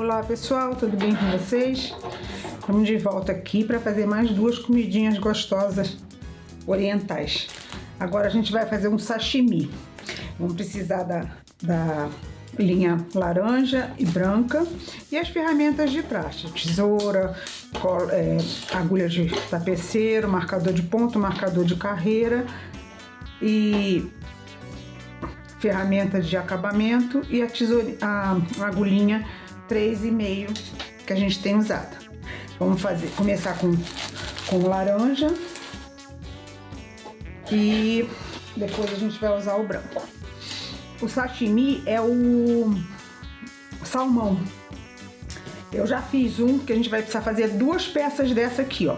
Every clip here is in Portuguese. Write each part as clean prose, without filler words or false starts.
Olá pessoal, tudo bem com vocês? Estamos de volta aqui para fazer mais duas comidinhas gostosas orientais. Agora a gente vai fazer um sashimi. Vamos precisar da linha laranja e branca e as ferramentas de praxe: tesoura, agulha de tapeceiro, marcador de ponto, marcador de carreira e ferramentas de acabamento e a agulhinha 3,5 que a gente tem usado. Vamos começar com laranja e depois a gente vai usar o branco. O sashimi é o salmão. Eu já fiz um, que a gente vai precisar fazer duas peças dessa aqui, ó.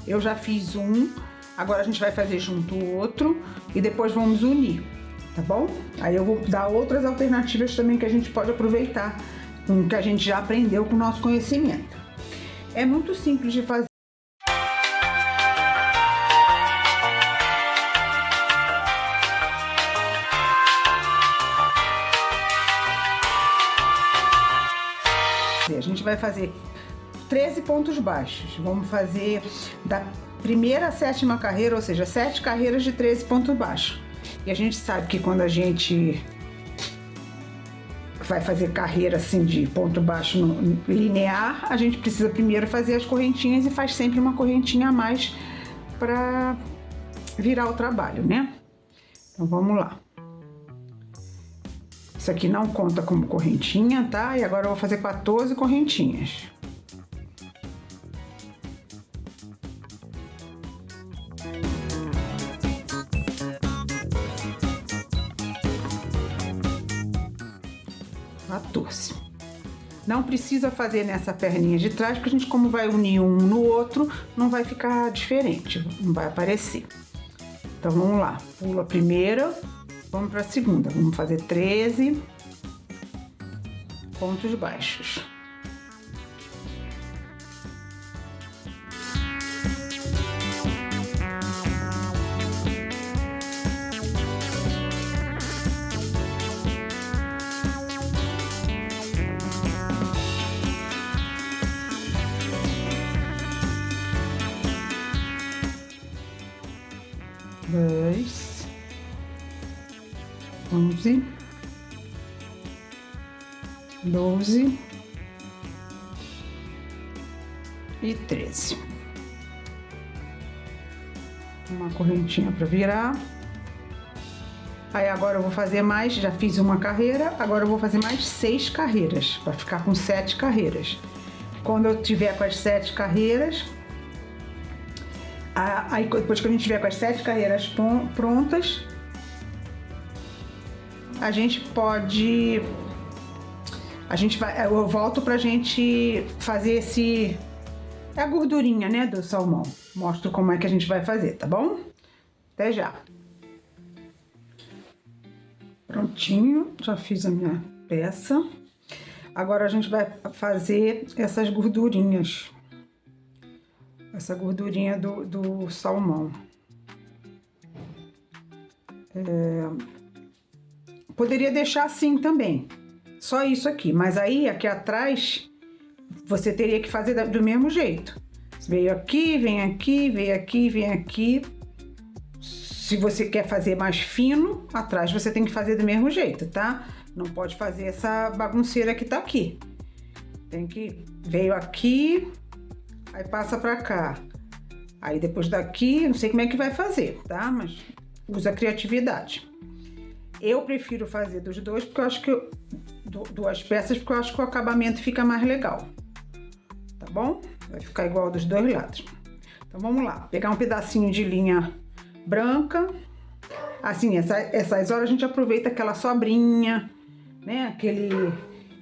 Eu já fiz um, agora a gente vai fazer junto o outro e depois vamos unir, tá bom? Aí eu vou dar outras alternativas também que a gente pode aproveitar com o que a gente já aprendeu com o nosso conhecimento. É muito simples de fazer. A gente vai fazer 13 pontos baixos. Vamos fazer da primeira à sétima carreira, ou seja, 7 carreiras de 13 pontos baixos. E a gente sabe que quando a gente vai fazer carreira assim de ponto baixo linear, a gente precisa primeiro fazer as correntinhas e faz sempre uma correntinha a mais para virar o trabalho, né? Então vamos lá. Isso aqui não conta como correntinha, tá? E agora eu vou fazer 14 correntinhas. Não precisa fazer nessa perninha de trás, porque a gente, como vai unir um no outro, não vai ficar diferente, não vai aparecer. Então vamos lá, pula a primeira, vamos para a segunda. Vamos fazer 13 pontos baixos. Dez, 11, 12 e 13. Uma correntinha para virar. Aí agora eu vou fazer mais, já fiz uma carreira, agora eu vou fazer mais 6 carreiras, para ficar com 7 carreiras. Quando eu tiver com as 7 carreiras, aí depois que a gente tiver com as 7 carreiras prontas, eu volto pra gente fazer a gordurinha, né, do salmão. Mostro como é que a gente vai fazer, tá bom? Até já. Prontinho, já fiz a minha peça. Agora a gente vai fazer essas gordurinhas. Essa gordurinha do salmão. Poderia deixar assim também, só isso aqui, mas aí aqui atrás você teria que fazer do mesmo jeito. Veio aqui, vem aqui, veio aqui, vem aqui. Se você quer fazer mais fino, atrás você tem que fazer do mesmo jeito, tá? Não pode fazer essa bagunceira que tá aqui. Veio aqui, aí passa pra cá. Aí depois daqui, não sei como é que vai fazer, tá? Mas usa criatividade. Eu prefiro fazer dos dois, porque eu acho que duas peças, porque eu acho que o acabamento fica mais legal. Tá bom? Vai ficar igual dos dois lados. Então vamos lá. Pegar um pedacinho de linha branca. Assim, essas horas a gente aproveita aquela sobrinha, né? Aquele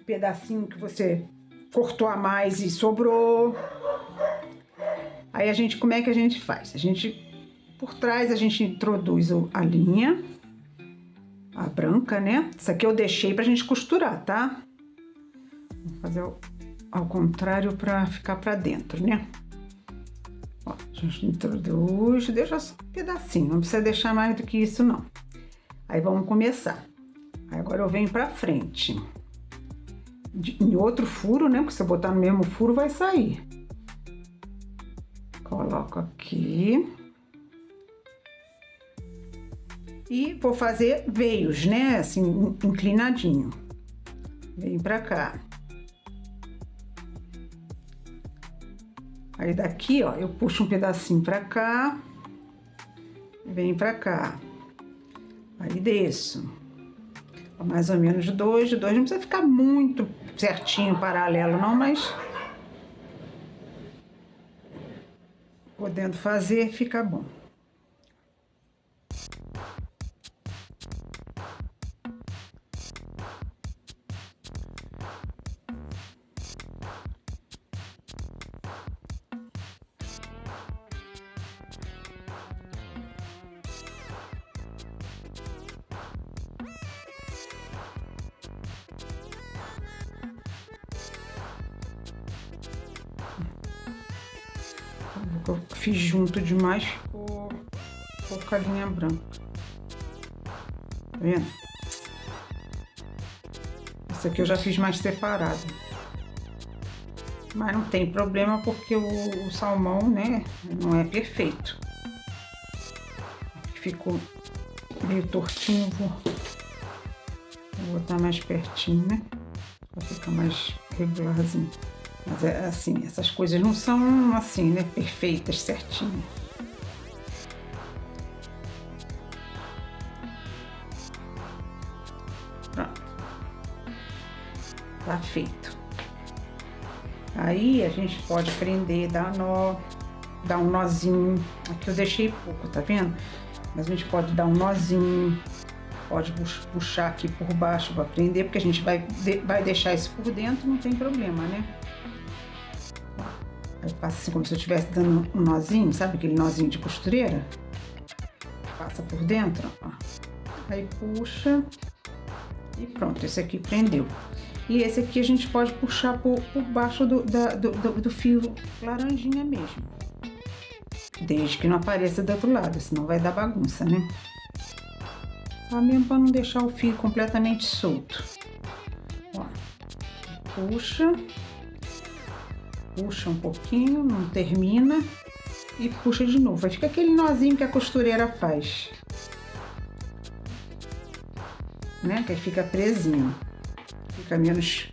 pedacinho que você cortou a mais e sobrou. Aí como é que a gente faz? Por trás a gente introduz a linha, a branca, né? Isso aqui eu deixei pra gente costurar, tá? Vou fazer ao contrário pra ficar pra dentro, né? Ó, a gente introduz, deixa só um pedacinho, não precisa deixar mais do que isso, não. Aí vamos começar. Aí agora eu venho pra frente. em outro furo, né? Porque se você botar no mesmo furo vai sair. Coloco aqui. E vou fazer veios, né? Assim, inclinadinho. Vem pra cá. Aí daqui, ó, eu puxo um pedacinho pra cá. Vem pra cá. Aí desço. Mais ou menos dois. Não precisa ficar muito certinho, paralelo não, mas podendo fazer, fica bom. Eu fiz junto demais, ficou com a linha branca. Tá vendo? Esse aqui eu já fiz mais separado. Mas não tem problema porque o salmão, né, não é perfeito. Ficou meio tortinho, vou botar mais pertinho, né? Pra ficar mais regularzinho. Mas é assim, essas coisas não são assim, né, perfeitas, certinho. Pronto. Tá feito. Aí a gente pode prender, dar nó, dar um nozinho. Aqui eu deixei pouco, tá vendo? Mas a gente pode dar um nozinho, pode puxar aqui por baixo para prender, porque a gente vai deixar isso por dentro, não tem problema, né? Aí passa assim como se eu estivesse dando um nozinho, sabe aquele nozinho de costureira? Passa por dentro, ó. Aí puxa e pronto, esse aqui prendeu. E esse aqui a gente pode puxar por baixo do fio laranjinha mesmo. Desde que não apareça do outro lado, senão vai dar bagunça, né? Só mesmo para não deixar o fio completamente solto. Ó, puxa um pouquinho, não termina e puxa de novo. Aí fica aquele nozinho que a costureira faz, né? Que aí fica presinho, fica menos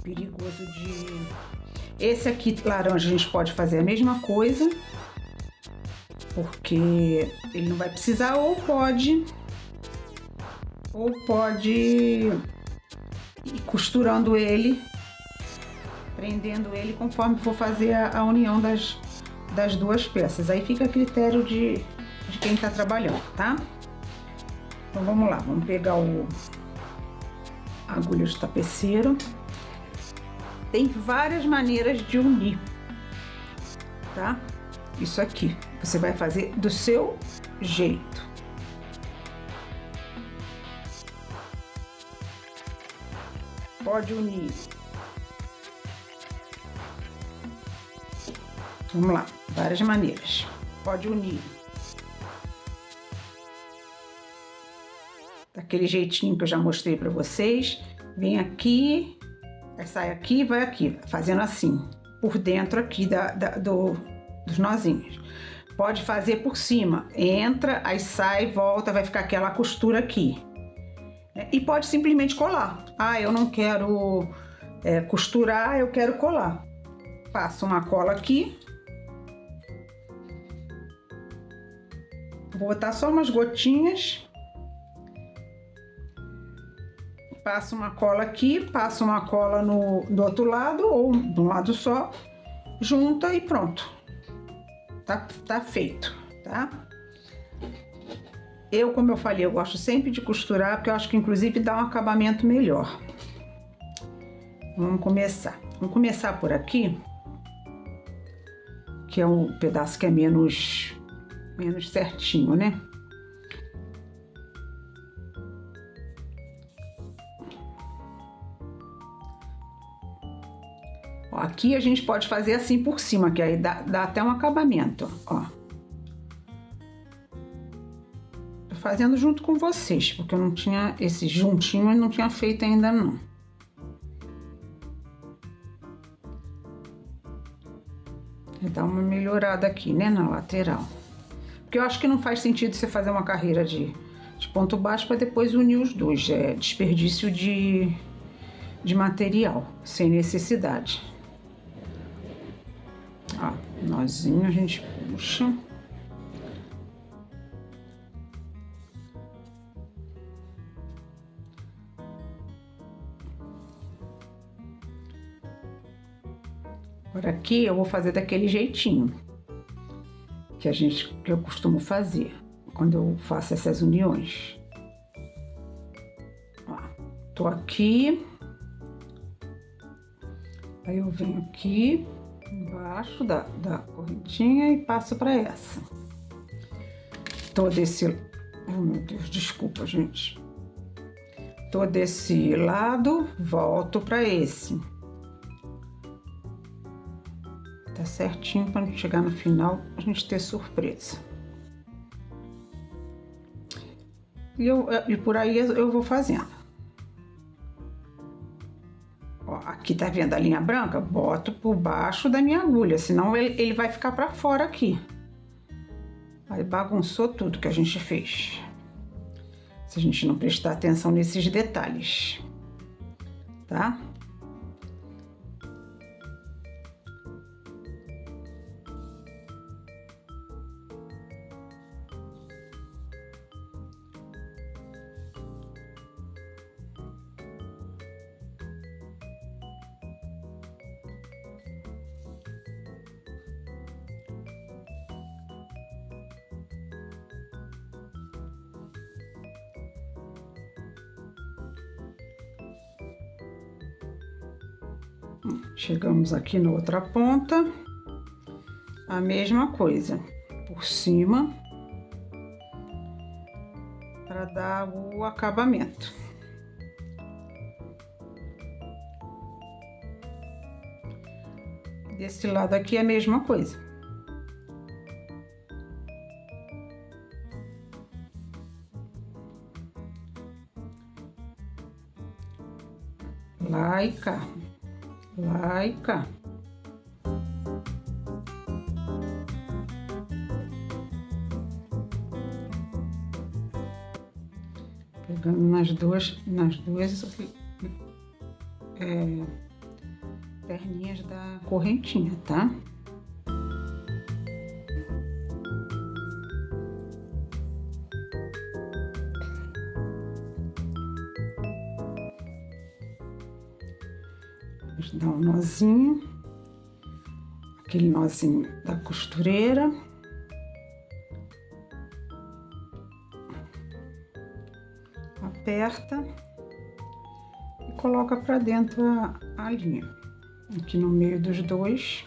perigoso de... Esse aqui laranja a gente pode fazer a mesma coisa, porque ele não vai precisar, ou pode ir costurando ele, prendendo ele conforme for fazer a união das duas peças. Aí fica a critério de quem tá trabalhando, tá? Então vamos lá, vamos pegar a agulha de tapeceiro. Tem várias maneiras de unir, tá? Isso aqui, você vai fazer do seu jeito. Pode unir. Vamos lá, várias maneiras. Pode unir daquele jeitinho que eu já mostrei para vocês. Vem aqui, aí sai aqui, vai aqui, fazendo assim, por dentro aqui dos nozinhos. Pode fazer por cima, entra, aí sai, volta, vai ficar aquela costura aqui. E pode simplesmente colar. Ah, eu não quero costurar, eu quero colar. Passo uma cola aqui. Vou botar só umas gotinhas. Passo uma cola aqui, passo uma cola do outro lado, ou de um lado só, junta e pronto. Tá feito, tá? Como eu falei, eu gosto sempre de costurar, porque eu acho que inclusive dá um acabamento melhor. Vamos começar. Vamos começar por aqui, que é um pedaço que é menos certinho, né? Ó, aqui a gente pode fazer assim por cima, que aí dá até um acabamento, ó. Tô fazendo junto com vocês, porque eu não tinha esse juntinho, eu não tinha feito ainda não. E dá uma melhorada aqui, né, na lateral. Porque eu acho que não faz sentido você fazer uma carreira de ponto baixo para depois unir os dois. É desperdício de material, sem necessidade. Ó, nozinho a gente puxa. Agora aqui eu vou fazer daquele jeitinho que eu costumo fazer quando eu faço essas uniões. Ó, tô aqui, aí eu venho aqui embaixo da correntinha e passo para essa. Tô desse, oh meu Deus, desculpa, gente. Tô desse lado, volto para esse. Tá certinho para chegar no final a gente ter surpresa. E por aí eu vou fazendo. Ó, aqui tá vendo a linha branca? Boto por baixo da minha agulha, senão ele vai ficar para fora aqui. Aí bagunçou tudo que a gente fez. Se a gente não prestar atenção nesses detalhes, tá? Chegamos aqui na outra ponta, a mesma coisa, por cima, para dar o acabamento. Desse lado aqui é a mesma coisa. Lá e cá. Lá e cá. Pegando nas duas perninhas da correntinha, tá? Dá um nozinho, aquele nozinho da costureira. Aperta e coloca para dentro a linha. Aqui no meio dos dois.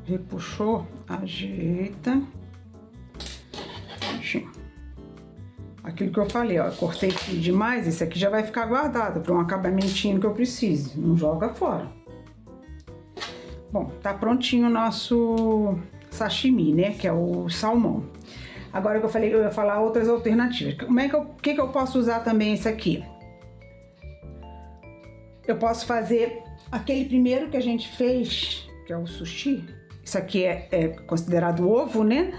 Repuxou, ajeita. Aquilo que eu falei, ó, cortei demais, esse aqui já vai ficar guardado para um acabamentinho que eu precise, não joga fora. Bom, tá prontinho o nosso sashimi, né, que é o salmão. Agora que eu falei, eu ia falar outras alternativas. O que eu posso usar também esse aqui? Eu posso fazer aquele primeiro que a gente fez, que é o sushi. Isso aqui é considerado ovo, né?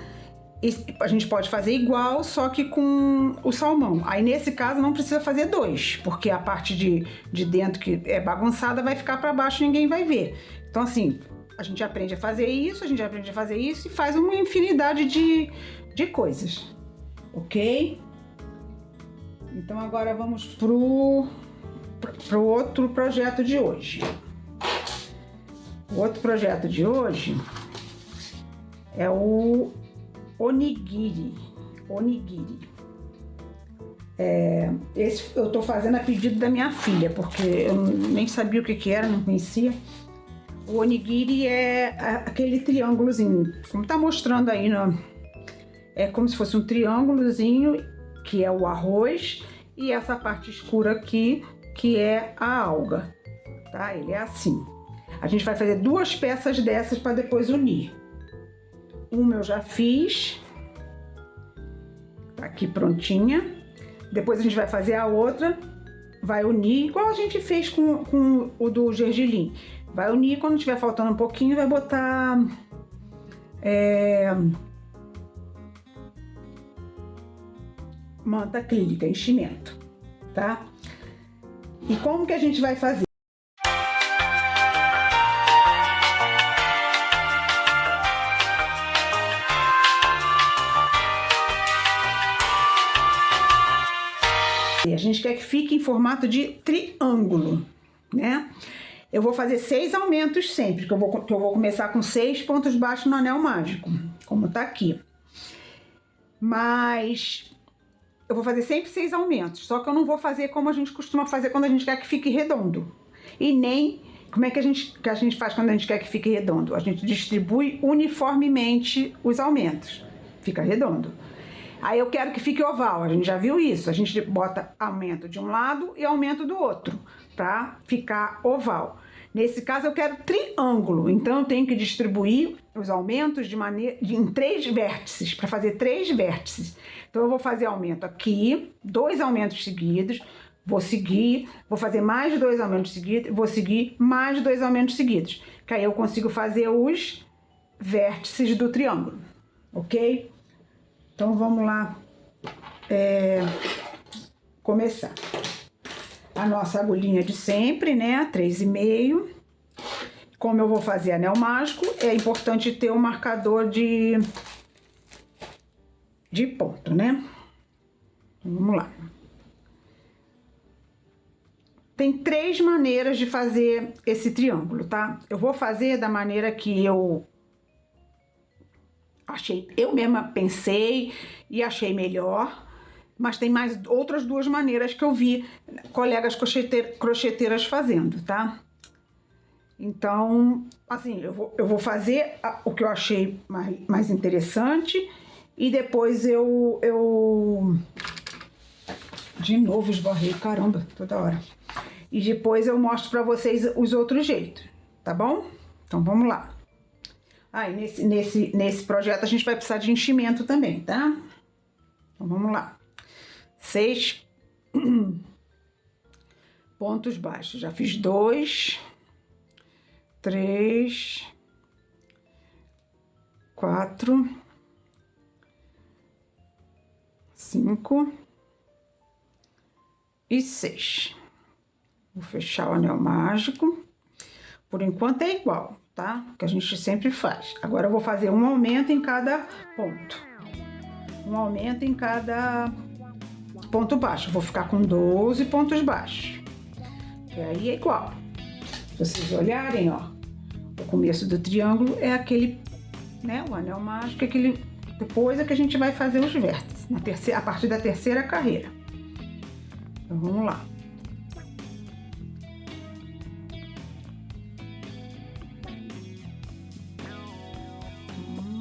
E a gente pode fazer igual, só que com o salmão. Aí, nesse caso, não precisa fazer dois, porque a parte de dentro que é bagunçada vai ficar para baixo e ninguém vai ver. Então, assim, a gente aprende a fazer isso, e faz uma infinidade de coisas, ok? Então, agora vamos pro outro projeto de hoje. O outro projeto de hoje é o onigiri. Esse eu tô fazendo a pedido da minha filha, porque eu nem sabia o que era, não conhecia. O onigiri é aquele triângulozinho, como tá mostrando aí, é como se fosse um triângulozinho, que é o arroz, e essa parte escura aqui, que é a alga, tá? Ele é assim. A gente vai fazer duas peças dessas para depois unir, uma eu já fiz, tá aqui prontinha. Depois a gente vai fazer a outra, vai unir, igual a gente fez com o do gergelim. Vai unir, quando tiver faltando um pouquinho, vai botar manta acrílica, enchimento, tá? E como que a gente vai fazer? A gente quer que fique em formato de triângulo, né? Eu vou fazer 6 aumentos sempre, que eu vou começar com 6 pontos baixos no anel mágico, como tá aqui. Mas eu vou fazer sempre 6 aumentos, só que eu não vou fazer como a gente costuma fazer quando a gente quer que fique redondo. E nem como é que a gente faz quando a gente quer que fique redondo. A gente distribui uniformemente os aumentos, fica redondo. Aí eu quero que fique oval, a gente já viu isso. A gente bota aumento de um lado e aumento do outro, para ficar oval. Nesse caso eu quero triângulo, então eu tenho que distribuir os aumentos em 3 vértices, para fazer 3 vértices. Então eu vou fazer aumento aqui, 2 aumentos seguidos, vou seguir, vou fazer mais 2 aumentos seguidos, vou seguir mais 2 aumentos seguidos, que aí eu consigo fazer os vértices do triângulo, ok? Então vamos lá começar. A nossa agulhinha de sempre, né? 3,5. Como eu vou fazer anel mágico, é importante ter um marcador de ponto, né? Então, vamos lá. Tem 3 maneiras de fazer esse triângulo, tá? Eu vou fazer da maneira que eu mesma pensei e achei melhor, mas tem mais outras 2 maneiras que eu vi colegas crocheteiras fazendo, tá? Então, assim, eu vou fazer o que eu achei mais interessante e depois de novo esbarrei, caramba, toda hora. E depois eu mostro pra vocês os outros jeitos, tá bom? Então vamos lá. E nesse projeto a gente vai precisar de enchimento também, tá? Então vamos lá. 6 pontos baixos. Já fiz 2, 3, 4, 5 e 6. Vou fechar o anel mágico. Por enquanto é igual, tá? Que a gente sempre faz. Agora eu vou fazer um aumento em cada ponto. Um aumento em cada ponto baixo. Vou ficar com 12 pontos baixos. E aí é igual. Se vocês olharem, ó, o começo do triângulo é aquele, né? O anel mágico, aquele. Depois é que a gente vai fazer os vértices, a partir da 3ª carreira. Então vamos lá.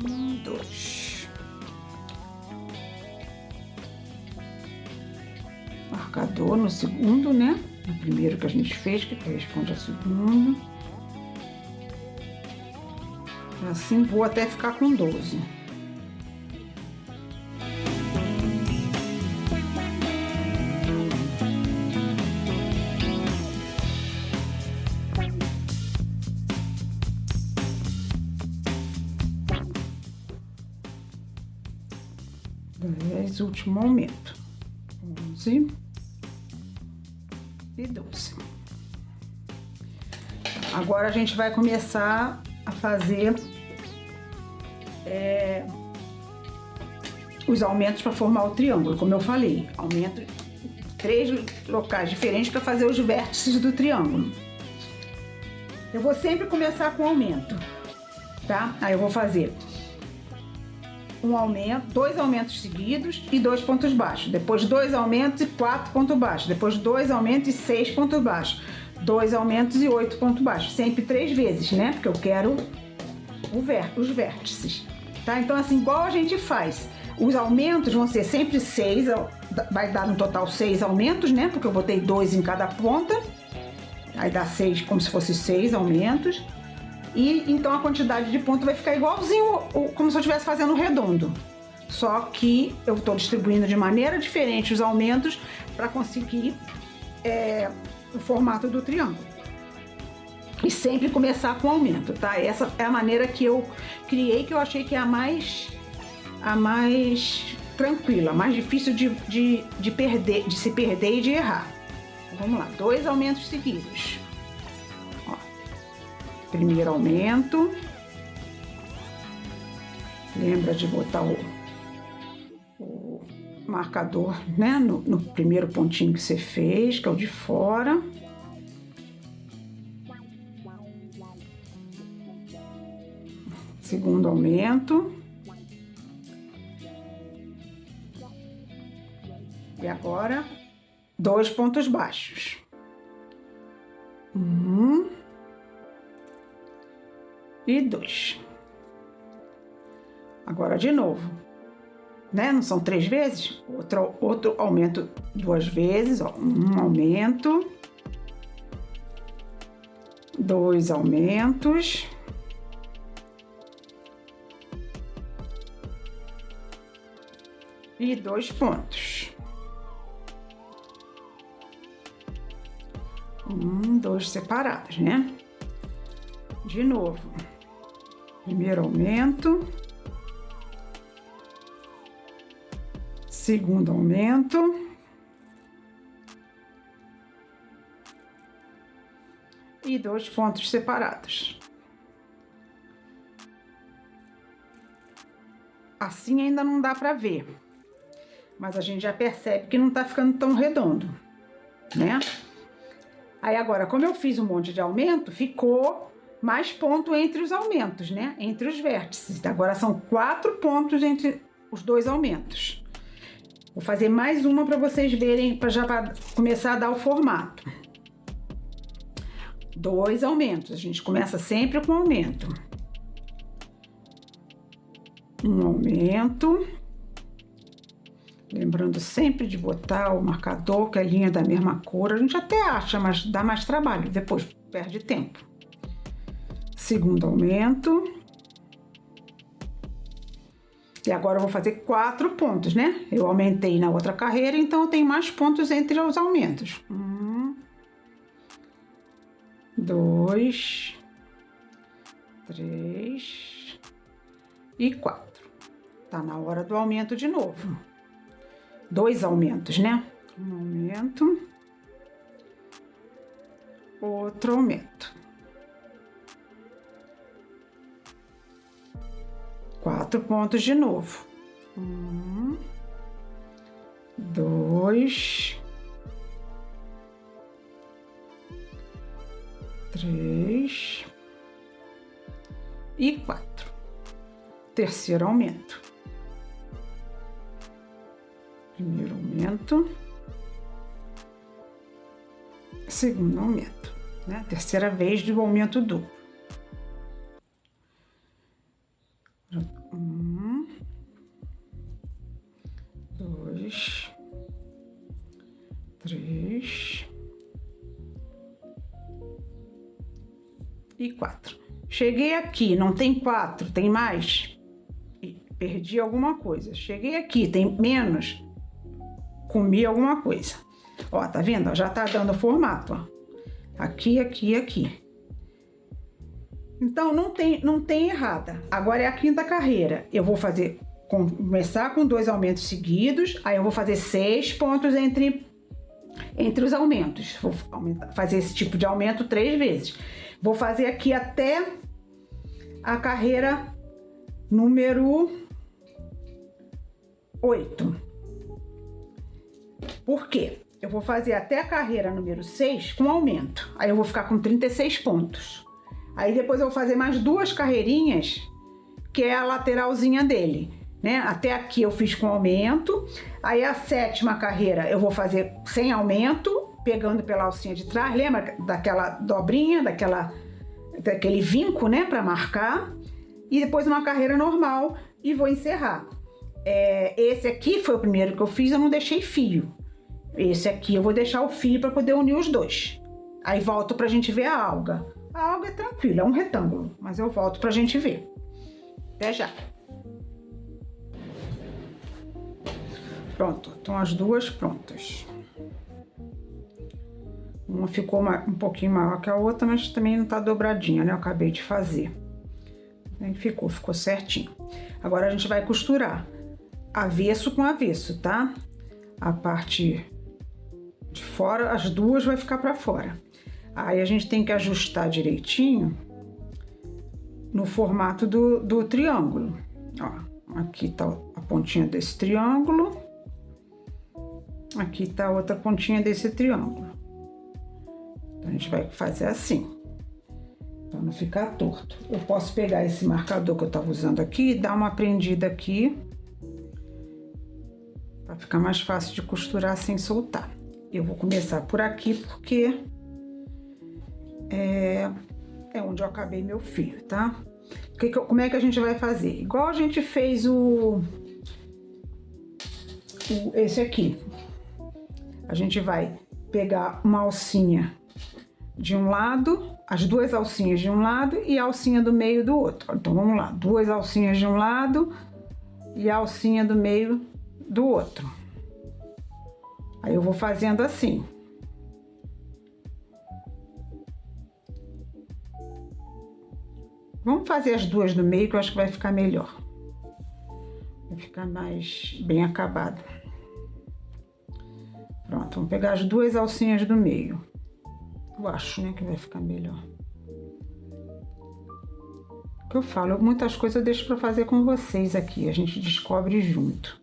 1, 2. Marcador no segundo, né? No primeiro que a gente fez, que corresponde ao segundo. Assim vou até ficar com 12. Último aumento, 11 e 12. Agora a gente vai começar a fazer os aumentos para formar o triângulo, como eu falei, aumento 3 locais diferentes para fazer os vértices do triângulo. Eu vou sempre começar com aumento, tá? Aí eu vou fazer um aumento, 2 aumentos seguidos e 2 pontos baixos. Depois 2 aumentos e 4 pontos baixos. Depois 2 aumentos e 6 pontos baixos. 2 aumentos e 8 pontos baixos. Sempre 3 vezes, né? Porque eu quero os vértices, tá? Então assim, igual a gente faz. Os aumentos vão ser sempre 6, vai dar no total 6 aumentos, né? Porque eu botei 2 em cada ponta. Aí dá 6, como se fosse 6 aumentos. E então a quantidade de ponto vai ficar igualzinho, como se eu estivesse fazendo redondo. Só que eu estou distribuindo de maneira diferente os aumentos para conseguir o formato do triângulo. E sempre começar com aumento, tá? Essa é a maneira que eu criei, que eu achei que é a mais tranquila, a mais difícil de se perder e de errar. Então, vamos lá, 2 aumentos seguidos. Ó, primeiro aumento. Lembra de botar o marcador, né, no primeiro pontinho que você fez, que é o de fora. Segundo aumento. E agora, 2 pontos baixos. 1 e 2. Agora de novo, né? Não são 3 vezes? Outro aumento 2 vezes, ó. 1 aumento. 2 aumentos. E 2 pontos. 2 separados, né? De novo. Primeiro aumento. Segundo aumento. E 2 pontos separados. Assim ainda não dá para ver. Mas a gente já percebe que não tá ficando tão redondo, né? Aí agora, como eu fiz um monte de aumento, ficou mais ponto entre os aumentos, né? Entre os vértices. Agora são 4 pontos entre os 2 aumentos. Vou fazer mais uma para vocês verem, para já começar a dar o formato. 2 aumentos. A gente começa sempre com aumento. 1 aumento. Lembrando sempre de botar o marcador, que é a linha da mesma cor. A gente até acha, mas dá mais trabalho. Depois perde tempo. Segundo aumento. E agora eu vou fazer 4 pontos, né? Eu aumentei na outra carreira, então eu tenho mais pontos entre os aumentos. 1, 2, 3 e 4. Tá na hora do aumento de novo. 2 aumentos, né? Um aumento. Outro aumento. 4 pontos de novo. 1, 2, 3 e 4. Terceiro aumento. Primeiro aumento. Segundo aumento, né? Terceira vez do aumento duplo. 1, 2, 3 e 4. Cheguei aqui, não tem 4, tem mais? Perdi alguma coisa. Cheguei aqui, tem menos? Comi alguma coisa. Ó, tá vendo? Já tá dando formato, ó. Aqui, aqui, aqui. Então, não tem errada. Agora é a 5ª carreira. Eu vou começar com 2 aumentos seguidos, aí eu vou fazer 6 pontos entre os aumentos. Vou fazer esse tipo de aumento 3 vezes. Vou fazer aqui até a carreira número 8. Por quê? Eu vou fazer até a carreira número 6 com aumento. Aí eu vou ficar com 36 pontos. Aí depois eu vou fazer mais 2 carreirinhas, que é a lateralzinha dele, né? Até aqui eu fiz com aumento. Aí a 7ª carreira eu vou fazer sem aumento, pegando pela alcinha de trás. Lembra daquela dobrinha, daquele vinco, né? Para marcar. E depois uma carreira normal e vou encerrar. Esse aqui foi o primeiro que eu fiz, eu não deixei fio. Esse aqui eu vou deixar o fio para poder unir os 2. Aí volto pra gente ver a alga. A alga é tranquila, é um retângulo, mas eu volto pra gente ver. Até já. Pronto, estão as duas prontas. Uma ficou um pouquinho maior que a outra, mas também não tá dobradinha, né? Eu acabei de fazer. Ficou certinho. Agora a gente vai costurar avesso com avesso, tá? A parte de fora, as duas vai ficar pra fora. Aí a gente tem que ajustar direitinho no formato do triângulo. Ó, aqui tá a pontinha desse triângulo. Aqui tá a outra pontinha desse triângulo. Então a gente vai fazer assim, para não ficar torto. Eu posso pegar esse marcador que eu tava usando aqui e dar uma prendida aqui, para ficar mais fácil de costurar sem soltar. Eu vou começar por aqui porque é onde eu acabei meu fio, tá? Como é que a gente vai fazer? Igual a gente fez esse aqui. A gente vai pegar uma alcinha de um lado, as duas alcinhas de um lado e a alcinha do meio do outro. Então vamos lá, duas alcinhas de um lado e a alcinha do meio do outro. Aí eu vou fazendo assim. Vamos fazer as duas do meio que eu acho que vai ficar melhor. Vai ficar mais bem acabado. Pronto, vamos pegar as duas alcinhas do meio. Eu acho, né, que vai ficar melhor. O que eu falo, muitas coisas eu deixo para fazer com vocês aqui. A gente descobre junto.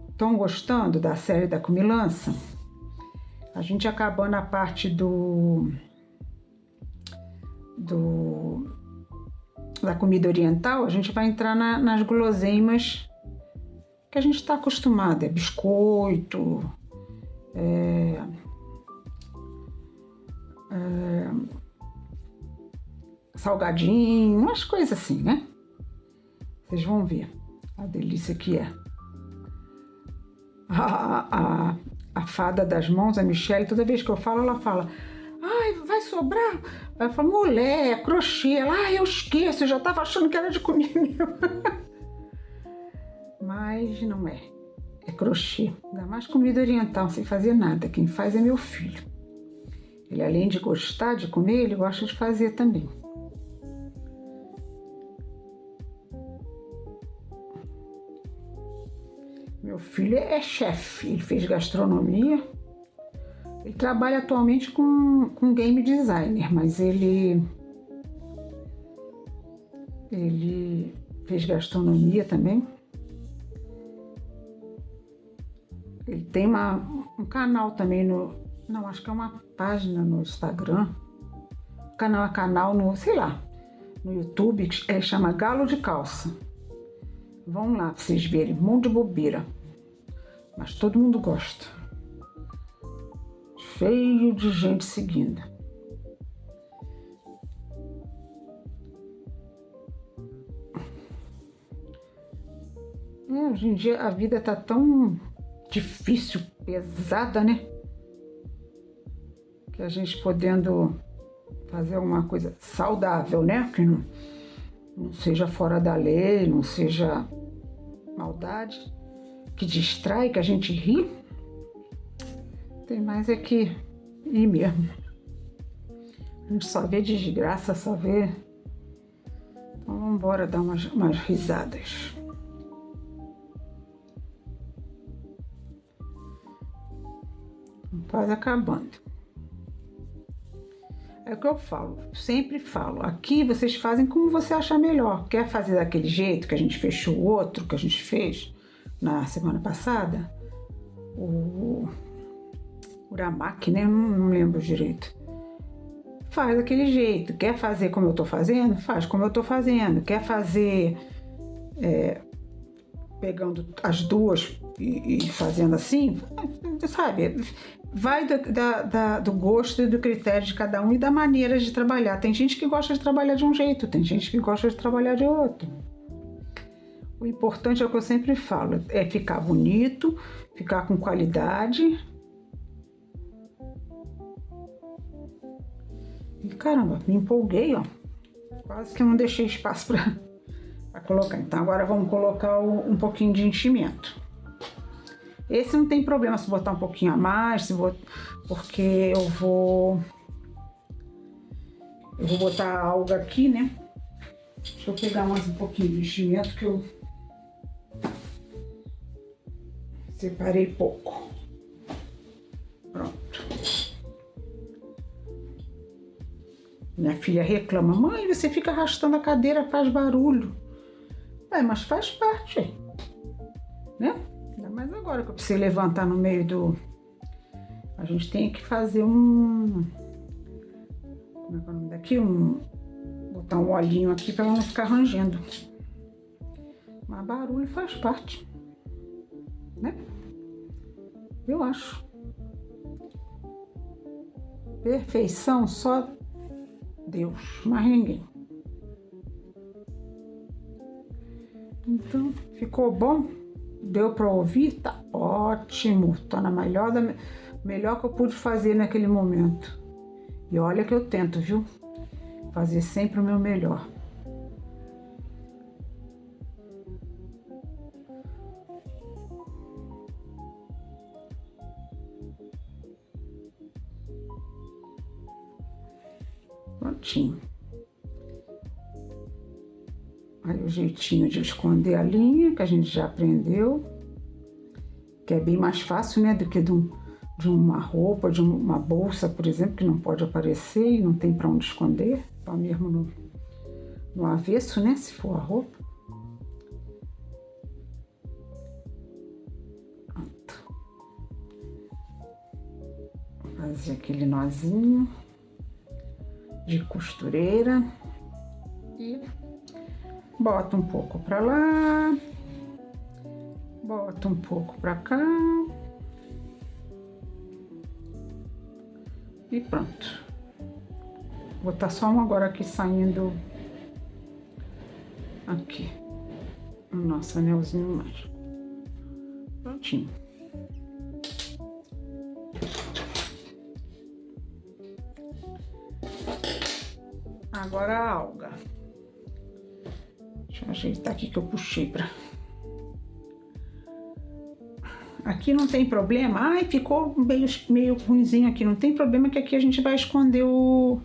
Estão gostando da série da comilança? A gente acabando a parte da comida oriental, a gente vai entrar nas guloseimas que a gente está acostumado. É biscoito, salgadinho, umas coisas assim, né? Vocês vão ver a delícia que é. A fada das mãos, a Michelle, toda vez que eu falo, ela fala: ai, vai sobrar? Ela fala: mulher, é crochê. Ela: eu esqueço, eu já estava achando que era de comer mesmo. Mas não é. É crochê. Ainda mais comida oriental, sem fazer nada. Quem faz é meu filho. Ele, além de gostar de comer, ele gosta de fazer também. Meu filho é chefe, ele fez gastronomia. Ele trabalha atualmente com game designer, mas ele fez gastronomia também. Ele tem um canal também não, acho que é uma página no Instagram. O canal é canal no, sei lá, no YouTube, chama Galo de Calça. Vão lá pra vocês verem, um monte de bobeira. Mas todo mundo gosta. Cheio de gente seguindo. Hoje em dia a vida tá tão difícil, pesada, né? Que a gente podendo fazer alguma coisa saudável, né? Que não seja fora da lei, não seja maldade, que distrai, que a gente ri. Tem mais é que ir mesmo. A gente só vê desgraça, só vê. Então vamos embora dar umas risadas. Quase acabando. É o que eu falo, sempre falo. Aqui vocês fazem como você achar melhor. Quer fazer daquele jeito que a gente fechou o outro que a gente fez na semana passada? O uramaki, né? Não lembro direito. Faz daquele jeito. Quer fazer como eu tô fazendo? Faz como eu tô fazendo. Quer fazer pegando as duas e fazendo assim? Sabe? Vai do gosto e do critério de cada um e da maneira de trabalhar. Tem gente que gosta de trabalhar de um jeito, tem gente que gosta de trabalhar de outro. O importante é o que eu sempre falo, é ficar bonito, ficar com qualidade. E caramba, me empolguei, ó. Quase que eu não deixei espaço para colocar. Então agora vamos colocar um pouquinho de enchimento. Esse não tem problema se botar um pouquinho a mais, porque eu vou botar a alga aqui, né? Deixa eu pegar mais um pouquinho de enchimento que eu separei pouco. Pronto. Minha filha reclama: mãe, você fica arrastando a cadeira, faz barulho. Mas faz parte, né? Ainda mais agora que eu preciso levantar no meio do... A gente tem que fazer como é que é o nome daqui? Botar um olhinho aqui para ela não ficar rangendo. Mas barulho faz parte, né? Eu acho. Perfeição só Deus, mais ninguém. Então, ficou bom? Deu para ouvir? Tá ótimo. Tá na melhor que eu pude fazer naquele momento. E olha que eu tento, viu? Fazer sempre o meu melhor. Prontinho. Aí o jeitinho de esconder a linha, que a gente já aprendeu, que é bem mais fácil, né, do que de uma roupa, de uma bolsa, por exemplo, que não pode aparecer e não tem para onde esconder, tá mesmo no avesso, né, se for a roupa. Pronto. Vou fazer aquele nozinho de costureira e bota um pouco para lá, bota um pouco para cá e pronto. Vou botar só um agora aqui saindo aqui o nosso anelzinho mágico. Prontinho. Agora a alga. Deixa eu ajeitar aqui que eu puxei pra... Aqui não tem problema. Ai, ficou meio ruinzinho aqui. Não tem problema que aqui a gente vai esconder o...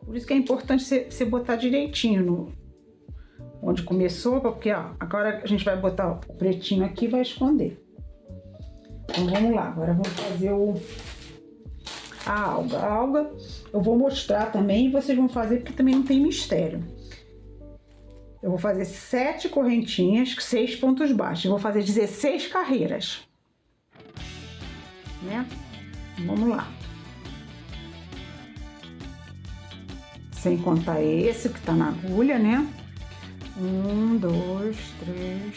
Por isso que é importante você botar direitinho onde começou, porque ó, agora a gente vai botar o pretinho aqui e vai esconder. Então vamos lá, agora vamos fazer a alga. A alga eu vou mostrar também e vocês vão fazer porque também não tem mistério. Eu vou fazer 7 correntinhas, 6 pontos baixos. Eu vou fazer 16 carreiras, né? Vamos lá. Sem contar esse que tá na agulha, né? 1, 2, 3,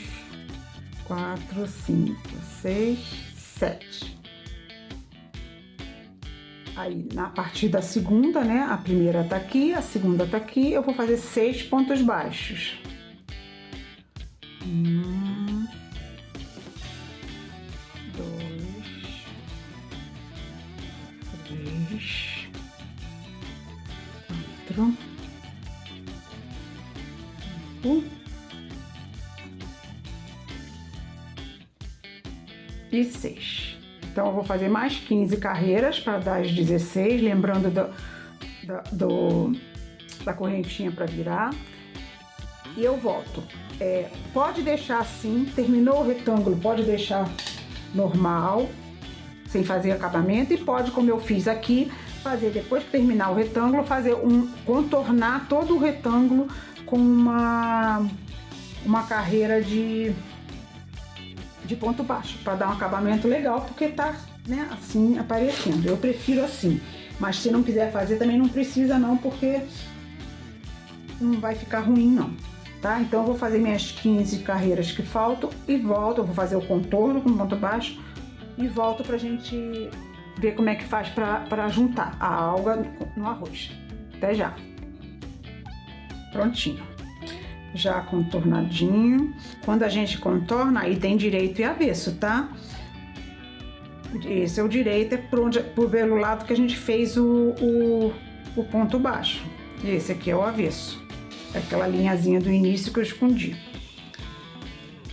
4, 5, 6, 7. Aí, na partir da segunda, né? A primeira tá aqui, a segunda tá aqui. Eu vou fazer 6 pontos baixos. 1, 2, 3, 4, 5 e 6. Então, eu vou fazer mais 15 carreiras para dar as 16, lembrando da correntinha para virar. E eu volto. Pode deixar assim, terminou o retângulo, pode deixar normal, sem fazer acabamento. E pode, como eu fiz aqui, fazer, depois que terminar o retângulo, contornar todo o retângulo com uma carreira de ponto baixo, para dar um acabamento legal, porque tá, né, assim aparecendo. Eu prefiro assim, mas se não quiser fazer também não precisa não, porque não vai ficar ruim não, tá? Então eu vou fazer minhas 15 carreiras que faltam e volto. Eu vou fazer o contorno com ponto baixo e volto pra gente ver como é que faz para juntar a alga no arroz. Até já. Prontinho. Já contornadinho. Quando a gente contorna, aí tem direito e avesso, tá? Esse é o direito, pelo lado que a gente fez o o ponto baixo. E esse aqui é o avesso. É aquela linhazinha do início que eu escondi.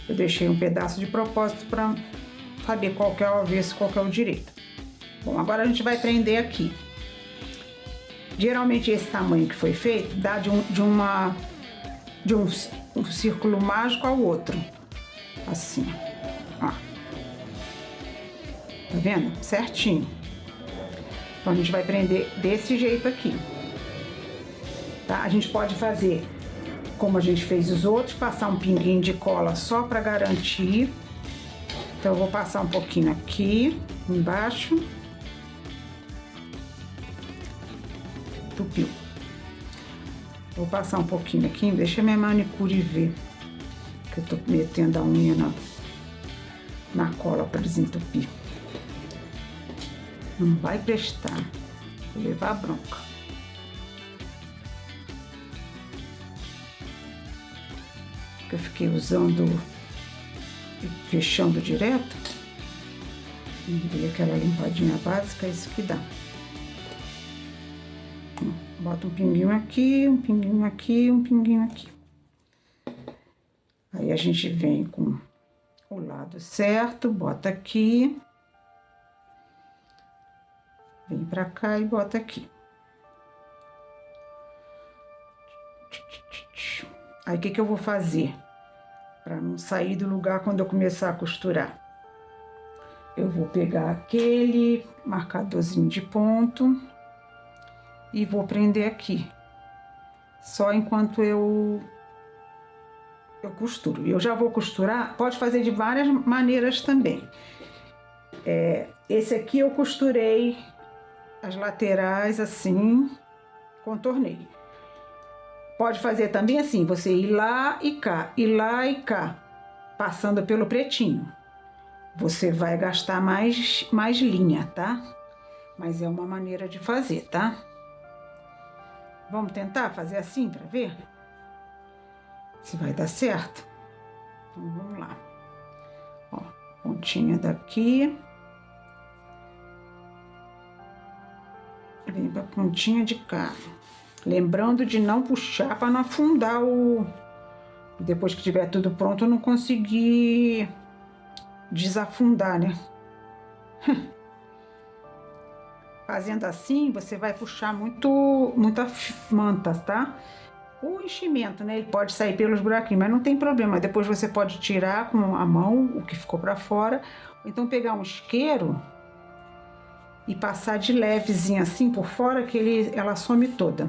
Eu deixei um pedaço de propósito para saber qual que é o avesso e qual que é o direito. Bom, agora a gente vai prender aqui. Geralmente esse tamanho que foi feito dá de um círculo mágico ao outro. Assim, ó. Tá vendo? Certinho. Então a gente vai prender desse jeito aqui. Tá? A gente pode fazer como a gente fez os outros, passar um pinguinho de cola só para garantir. Então eu vou passar um pouquinho aqui embaixo. Entupiu. Vou passar um pouquinho aqui, deixa minha manicure ver que eu tô metendo a unha na cola para desentupir. Não vai prestar, vou levar a bronca. Que eu fiquei usando e fechando direto. Dei aquela limpadinha básica, é isso que dá. Bota um pinguinho aqui, um pinguinho aqui, um pinguinho aqui. Aí a gente vem com o lado certo, bota aqui. Vem pra cá e bota aqui. Aí o que eu vou fazer? Para não sair do lugar quando eu começar a costurar. Eu vou pegar aquele marcadorzinho de ponto e vou prender aqui. Só enquanto eu costuro. Eu já vou costurar, pode fazer de várias maneiras também. Esse aqui eu costurei as laterais assim, contornei. Pode fazer também assim, você ir lá e cá, passando pelo pretinho. Você vai gastar mais linha, tá? Mas é uma maneira de fazer, tá? Vamos tentar fazer assim para ver se vai dar certo? Então vamos lá. Ó, pontinha daqui. Vem pra pontinha de cá. Lembrando de não puxar para não afundar o... Depois que tiver tudo pronto, eu não conseguir desafundar, né? Fazendo assim, você vai puxar muita manta, tá? O enchimento, né? Ele pode sair pelos buraquinhos, mas não tem problema. Depois você pode tirar com a mão o que ficou para fora. Ou então pegar um isqueiro e passar de levezinho assim por fora, que ela some toda.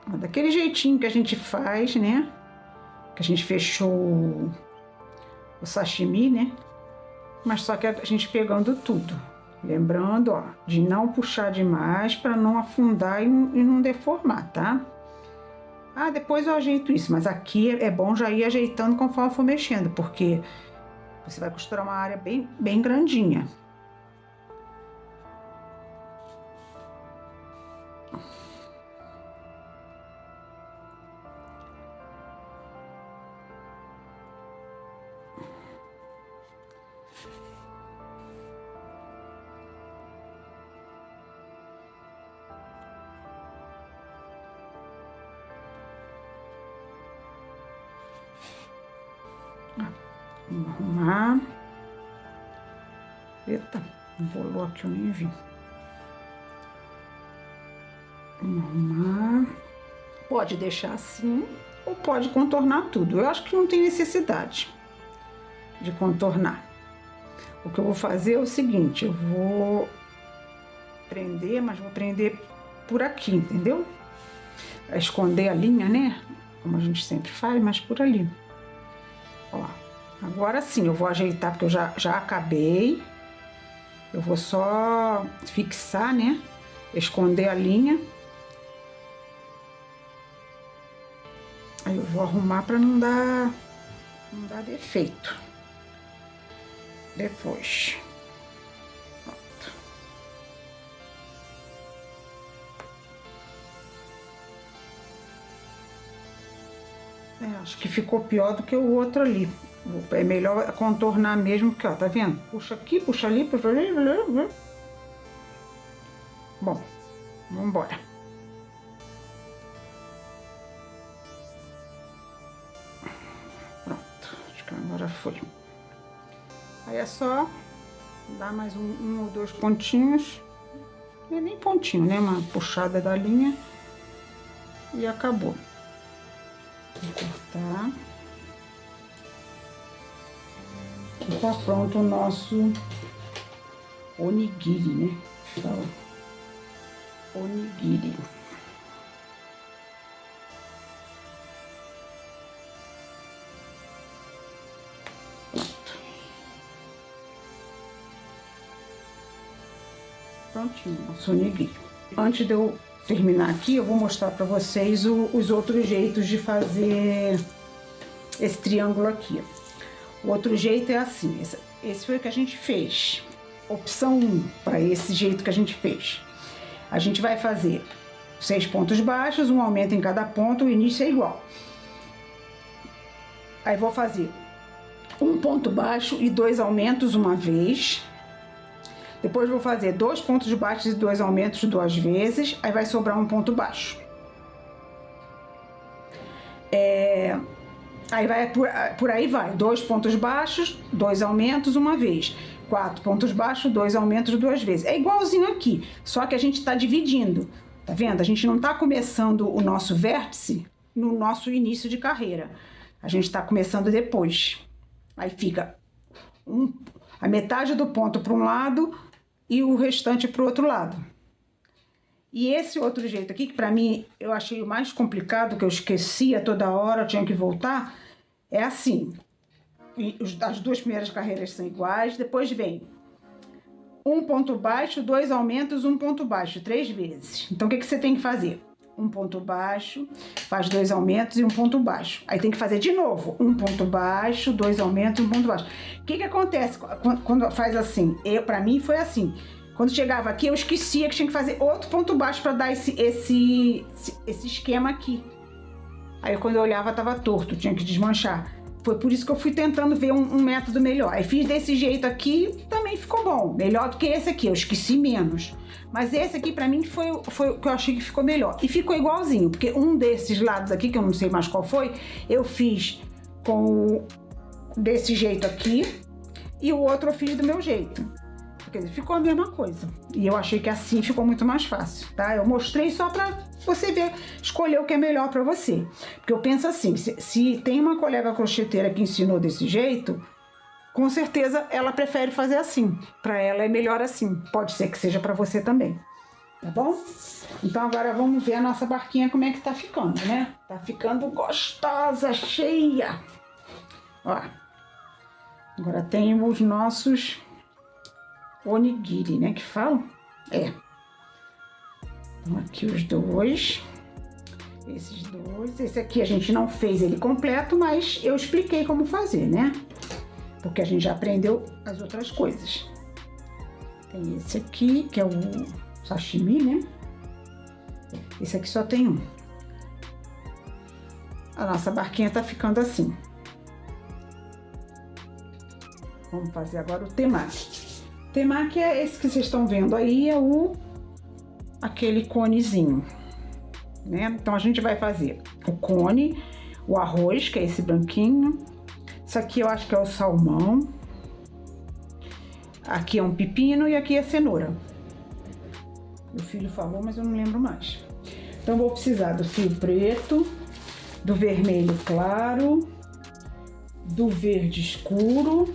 Daquele jeitinho que a gente faz, né? Que a gente fechou o sashimi, né? Mas só que a gente pegando tudo. Lembrando, ó, de não puxar demais para não afundar e não deformar, tá? Ah, depois eu ajeito isso, mas aqui é bom já ir ajeitando conforme for mexendo, porque você vai costurar uma área bem grandinha. Vamos arrumar. Eita, embolou aqui, eu nem vi. Vamos arrumar. Pode deixar assim ou pode contornar tudo. Eu acho que não tem necessidade de contornar. O que eu vou fazer é o seguinte, eu vou prender, mas vou prender por aqui, entendeu? Pra esconder a linha, né? Como a gente sempre faz, mas por ali. Ó, agora sim, eu vou ajeitar, porque eu já acabei. Eu vou só fixar, né? Esconder a linha. Aí eu vou arrumar para não dar defeito. Depois. Pronto. Acho que ficou pior do que o outro ali. É melhor contornar mesmo que, ó, tá vendo? Puxa aqui, puxa ali, puxa ali. Bom, vamos embora. Pronto, acho que agora foi. Aí é só dar mais um ou dois pontinhos. Não é nem pontinho, né? Uma puxada da linha. E acabou. Vou cortar. E tá pronto o nosso onigiri, né? Então, onigiri. Prontinho, nosso onigiri. Antes de eu terminar aqui, eu vou mostrar para vocês os outros jeitos de fazer esse triângulo aqui. O outro jeito é assim, esse foi o que a gente fez. Opção 1, para esse jeito que a gente fez. A gente vai fazer 6 pontos baixos, um aumento em cada ponto, o início é igual. Aí vou fazer um ponto baixo e 2 aumentos uma vez. Depois vou fazer 2 pontos baixos e 2 aumentos 2 vezes, aí vai sobrar um ponto baixo. Aí vai por aí vai, 2 pontos baixos, 2 aumentos uma vez. 4 pontos baixos, 2 aumentos 2 vezes. É igualzinho aqui, só que a gente está dividindo, tá vendo? A gente não está começando o nosso vértice no nosso início de carreira. A gente está começando depois. Aí fica a metade do ponto para um lado e o restante para o outro lado. E esse outro jeito aqui, que para mim eu achei o mais complicado, que eu esquecia toda hora, eu tinha que voltar, é assim. As duas primeiras carreiras são iguais, depois vem um ponto baixo, 2 aumentos, um ponto baixo, 3 vezes. Então o que você tem que fazer? Um ponto baixo, faz 2 aumentos e um ponto baixo. Aí tem que fazer de novo, um ponto baixo, 2 aumentos, um ponto baixo. O que acontece quando faz assim? Para mim foi assim. Quando chegava aqui, eu esquecia que tinha que fazer outro ponto baixo para dar esse esquema aqui. Aí quando eu olhava, tava torto, tinha que desmanchar. Foi por isso que eu fui tentando ver um método melhor. Aí fiz desse jeito aqui, também ficou bom. Melhor do que esse aqui, eu esqueci menos. Mas esse aqui, pra mim, foi o que eu achei que ficou melhor. E ficou igualzinho, porque um desses lados aqui, que eu não sei mais qual foi, eu fiz desse jeito aqui, e o outro eu fiz do meu jeito. Quer dizer, ficou a mesma coisa. E eu achei que assim ficou muito mais fácil, tá? Eu mostrei só pra você ver, escolher o que é melhor pra você. Porque eu penso assim, se tem uma colega crocheteira que ensinou desse jeito, com certeza ela prefere fazer assim. Pra ela é melhor assim. Pode ser que seja pra você também. Tá bom? Então agora vamos ver a nossa barquinha como é que tá ficando, né? Tá ficando gostosa, cheia. Ó. Agora tem os nossos onigiri, né, que falam? Então aqui os dois, esses dois. Esse aqui a gente não fez ele completo, mas eu expliquei como fazer, né? Porque a gente já aprendeu as outras coisas. Tem esse aqui, que é o sashimi, né? Esse aqui só tem um. A nossa barquinha tá ficando assim. Vamos fazer agora o temaki. Temaki é esse que vocês estão vendo aí, é aquele conezinho, né? Então a gente vai fazer o cone, o arroz, que é esse branquinho. Isso aqui eu acho que é o salmão. Aqui é um pepino e aqui é cenoura. Meu filho falou, mas eu não lembro mais. Então vou precisar do fio preto, do vermelho claro, do verde escuro.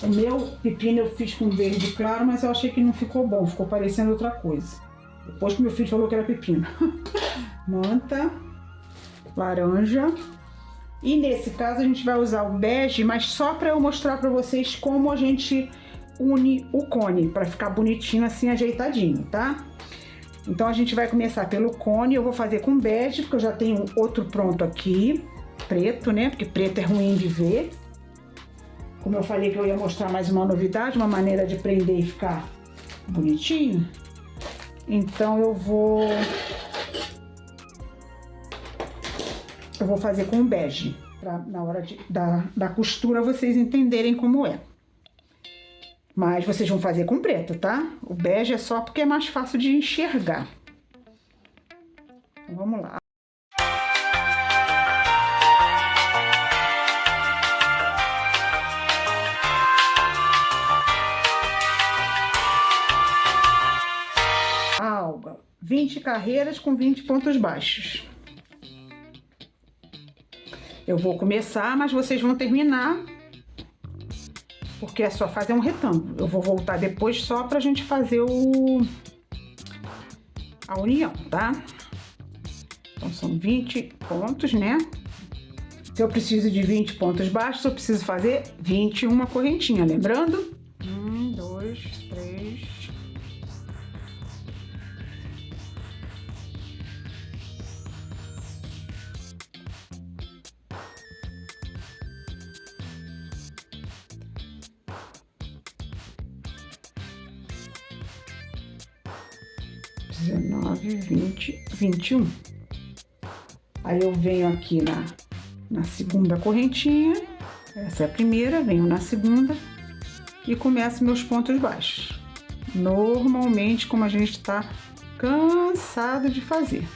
O meu pepino eu fiz com verde claro, mas eu achei que não ficou bom, ficou parecendo outra coisa. Depois que meu filho falou que era pepino. Manta, laranja. E nesse caso a gente vai usar o bege, mas só para eu mostrar para vocês como a gente une o cone, para ficar bonitinho assim, ajeitadinho, tá? Então a gente vai começar pelo cone, eu vou fazer com bege, porque eu já tenho outro pronto aqui, preto, né? Porque preto é ruim de ver. Como eu falei que eu ia mostrar mais uma novidade, uma maneira de prender e ficar bonitinho. Então eu vou fazer com bege, para na hora da costura vocês entenderem como é. Mas vocês vão fazer com preto, tá? O bege é só porque é mais fácil de enxergar. Então, vamos lá. Alga, 20 carreiras com 20 pontos baixos. Eu vou começar, mas vocês vão terminar, porque é só fazer um retângulo. Eu vou voltar depois só pra gente fazer a união, tá? Então são 20 pontos, né? Se eu preciso de 20 pontos baixos, eu preciso fazer 21 correntinha, lembrando? 1, 2, 3... 19, 20, 21. Aí eu venho aqui na segunda correntinha, essa é a primeira, venho na segunda e começo meus pontos baixos. Normalmente, como a gente está cansado de fazer.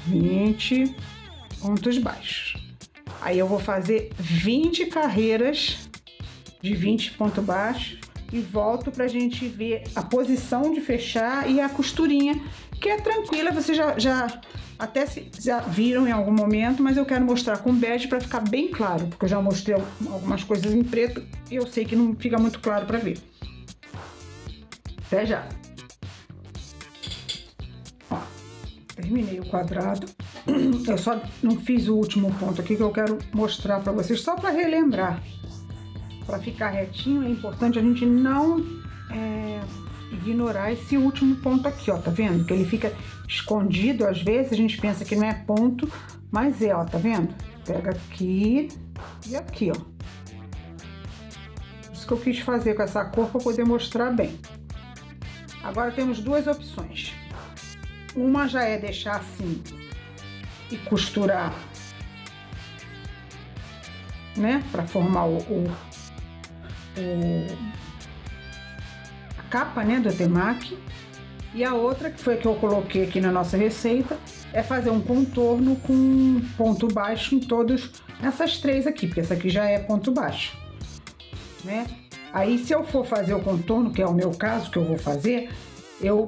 20 pontos baixos. Aí eu vou fazer 20 carreiras de 20 pontos baixos e volto pra gente ver a posição de fechar e a costurinha, que é tranquila, vocês já viram em algum momento, mas eu quero mostrar com bege para ficar bem claro, porque eu já mostrei algumas coisas em preto e eu sei que não fica muito claro para ver. Até já! Ó, terminei o quadrado. Eu só não fiz o último ponto aqui que eu quero mostrar para vocês, só para relembrar. Para ficar retinho, é importante a gente não ignorar esse último ponto aqui, ó, tá vendo? Que ele fica escondido, às vezes a gente pensa que não é ponto, mas é, ó, tá vendo? Pega aqui e aqui, ó. Isso que eu quis fazer com essa cor para poder mostrar bem. Agora temos duas opções. Uma já é deixar assim e costurar, né? Para formar a capa, né, do temaki. E a outra, que foi a que eu coloquei aqui na nossa receita, é fazer um contorno com ponto baixo em todos essas três aqui, porque essa aqui já é ponto baixo, né? Aí, se eu for fazer o contorno, que é o meu caso que eu vou fazer,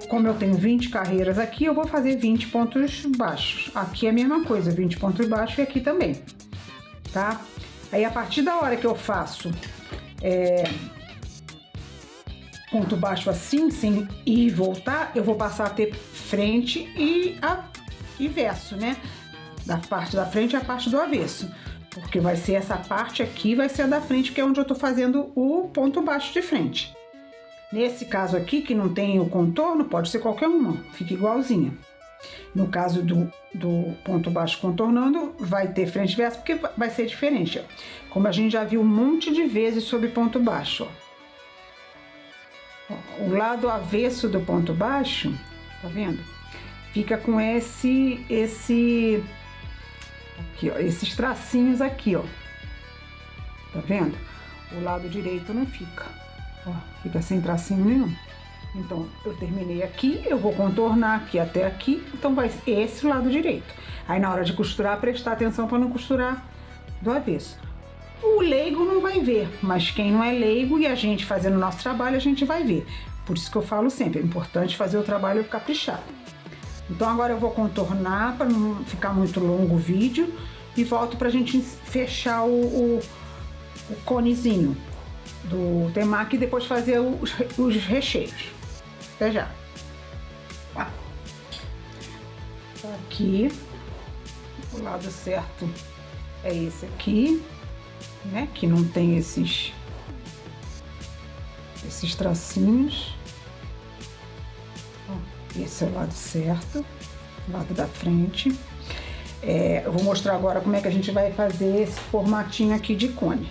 como eu tenho 20 carreiras aqui, eu vou fazer 20 pontos baixos. Aqui é a mesma coisa, 20 pontos baixos e aqui também, tá? Aí, a partir da hora que eu faço ponto baixo assim, sem ir e voltar, eu vou passar a ter frente e verso, né? Da parte da frente e a parte do avesso. Porque vai ser essa parte aqui, vai ser a da frente, que é onde eu tô fazendo o ponto baixo de frente. Nesse caso aqui, que não tem o contorno, pode ser qualquer uma, fica igualzinha. No caso do ponto baixo contornando, vai ter frente e verso, porque vai ser diferente, ó. Como a gente já viu um monte de vezes sobre ponto baixo, ó. O lado avesso do ponto baixo, tá vendo? Fica com aqui, ó, esses tracinhos aqui, ó. Tá vendo? O lado direito não fica, ó, fica sem tracinho nenhum. Então, eu terminei aqui, eu vou contornar aqui até aqui, então vai esse lado direito. Aí, na hora de costurar, prestar atenção para não costurar do avesso. O leigo não vai ver, mas quem não é leigo e a gente fazendo o nosso trabalho, a gente vai ver. Por isso que eu falo sempre, é importante fazer o trabalho caprichado. Então, agora eu vou contornar para não ficar muito longo o vídeo e volto para a gente fechar o conezinho do temaki e depois fazer os recheios. Até já. Tá aqui, o lado certo é esse aqui, né? Que não tem esses tracinhos. Esse é o lado certo, o lado da frente. Eu vou mostrar agora como é que a gente vai fazer esse formatinho aqui de cone,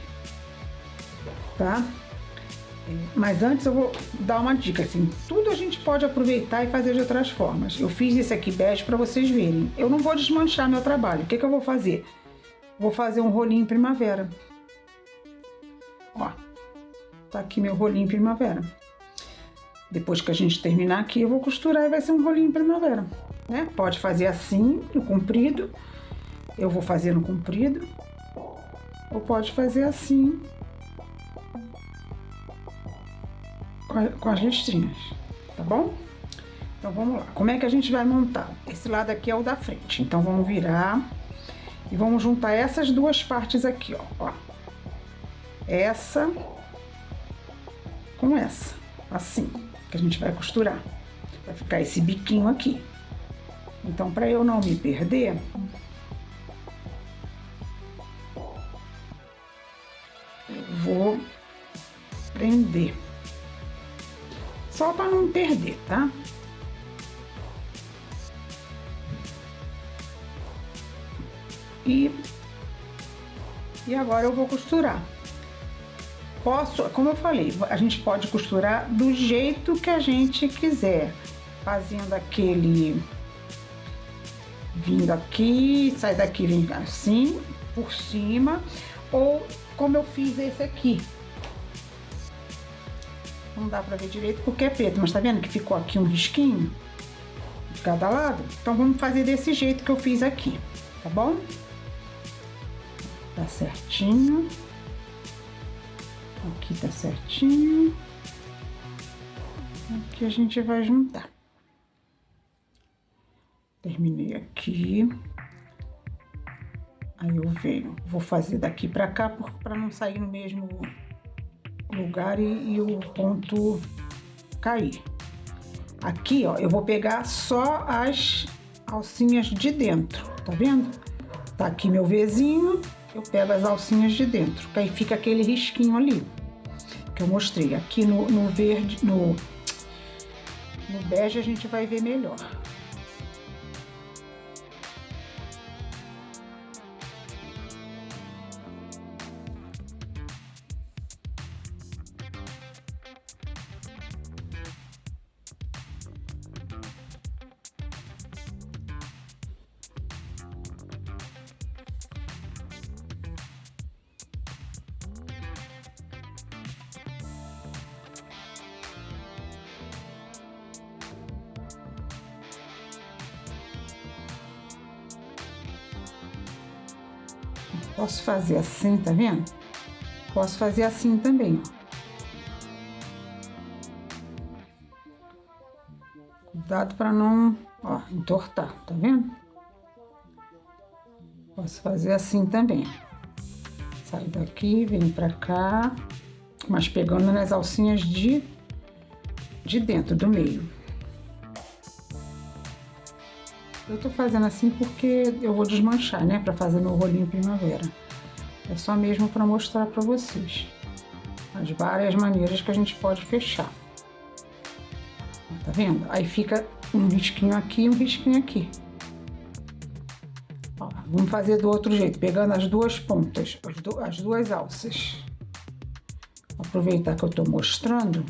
tá? Mas antes eu vou dar uma dica, assim, tudo a gente pode aproveitar e fazer de outras formas. Eu fiz esse aqui bege para vocês verem. Eu não vou desmanchar meu trabalho. O que eu vou fazer? Vou fazer um rolinho primavera. Ó, tá aqui meu rolinho primavera. Depois que a gente terminar aqui, eu vou costurar e vai ser um rolinho primavera, né? Pode fazer assim, no comprido. Eu vou fazer no comprido. Ou pode fazer assim, com as listrinhas, tá bom? Então vamos lá. Como é que a gente vai montar? Esse lado aqui é o da frente. Então vamos virar e vamos juntar essas duas partes aqui, ó. Essa com essa, assim, que a gente vai costurar. Vai ficar esse biquinho aqui. Então, para eu não me perder, eu vou prender. Só para não perder, tá? E agora eu vou costurar. Como eu falei, a gente pode costurar do jeito que a gente quiser. Fazendo aquele... Vindo aqui, sai daqui, vem assim, por cima. Ou como eu fiz esse aqui. Não dá pra ver direito porque é preto, mas tá vendo que ficou aqui um risquinho de cada lado? Então vamos fazer desse jeito que eu fiz aqui, tá bom? Tá certinho. Aqui tá certinho. Aqui a gente vai juntar. Terminei aqui. Aí eu venho, vou fazer daqui pra cá pra não sair no mesmo lugar e o ponto cair. Aqui, ó, eu vou pegar só as alcinhas de dentro, tá vendo? Tá aqui meu Vzinho, eu pego as alcinhas de dentro, que aí fica aquele risquinho ali que eu mostrei. Aqui no verde, no bege a gente vai ver melhor. Posso fazer assim, tá vendo? Posso fazer assim também, ó. Cuidado para não, ó, entortar, tá vendo? Posso fazer assim também. Sai daqui, vem pra cá, mas pegando nas alcinhas de dentro, do meio. Eu tô fazendo assim porque eu vou desmanchar, né? Pra fazer meu rolinho primavera. É só mesmo pra mostrar pra vocês as várias maneiras que a gente pode fechar. Tá vendo? Aí fica um risquinho aqui e um risquinho aqui. Ó, vamos fazer do outro jeito, pegando as duas pontas, as duas alças. Vou aproveitar que eu tô mostrando.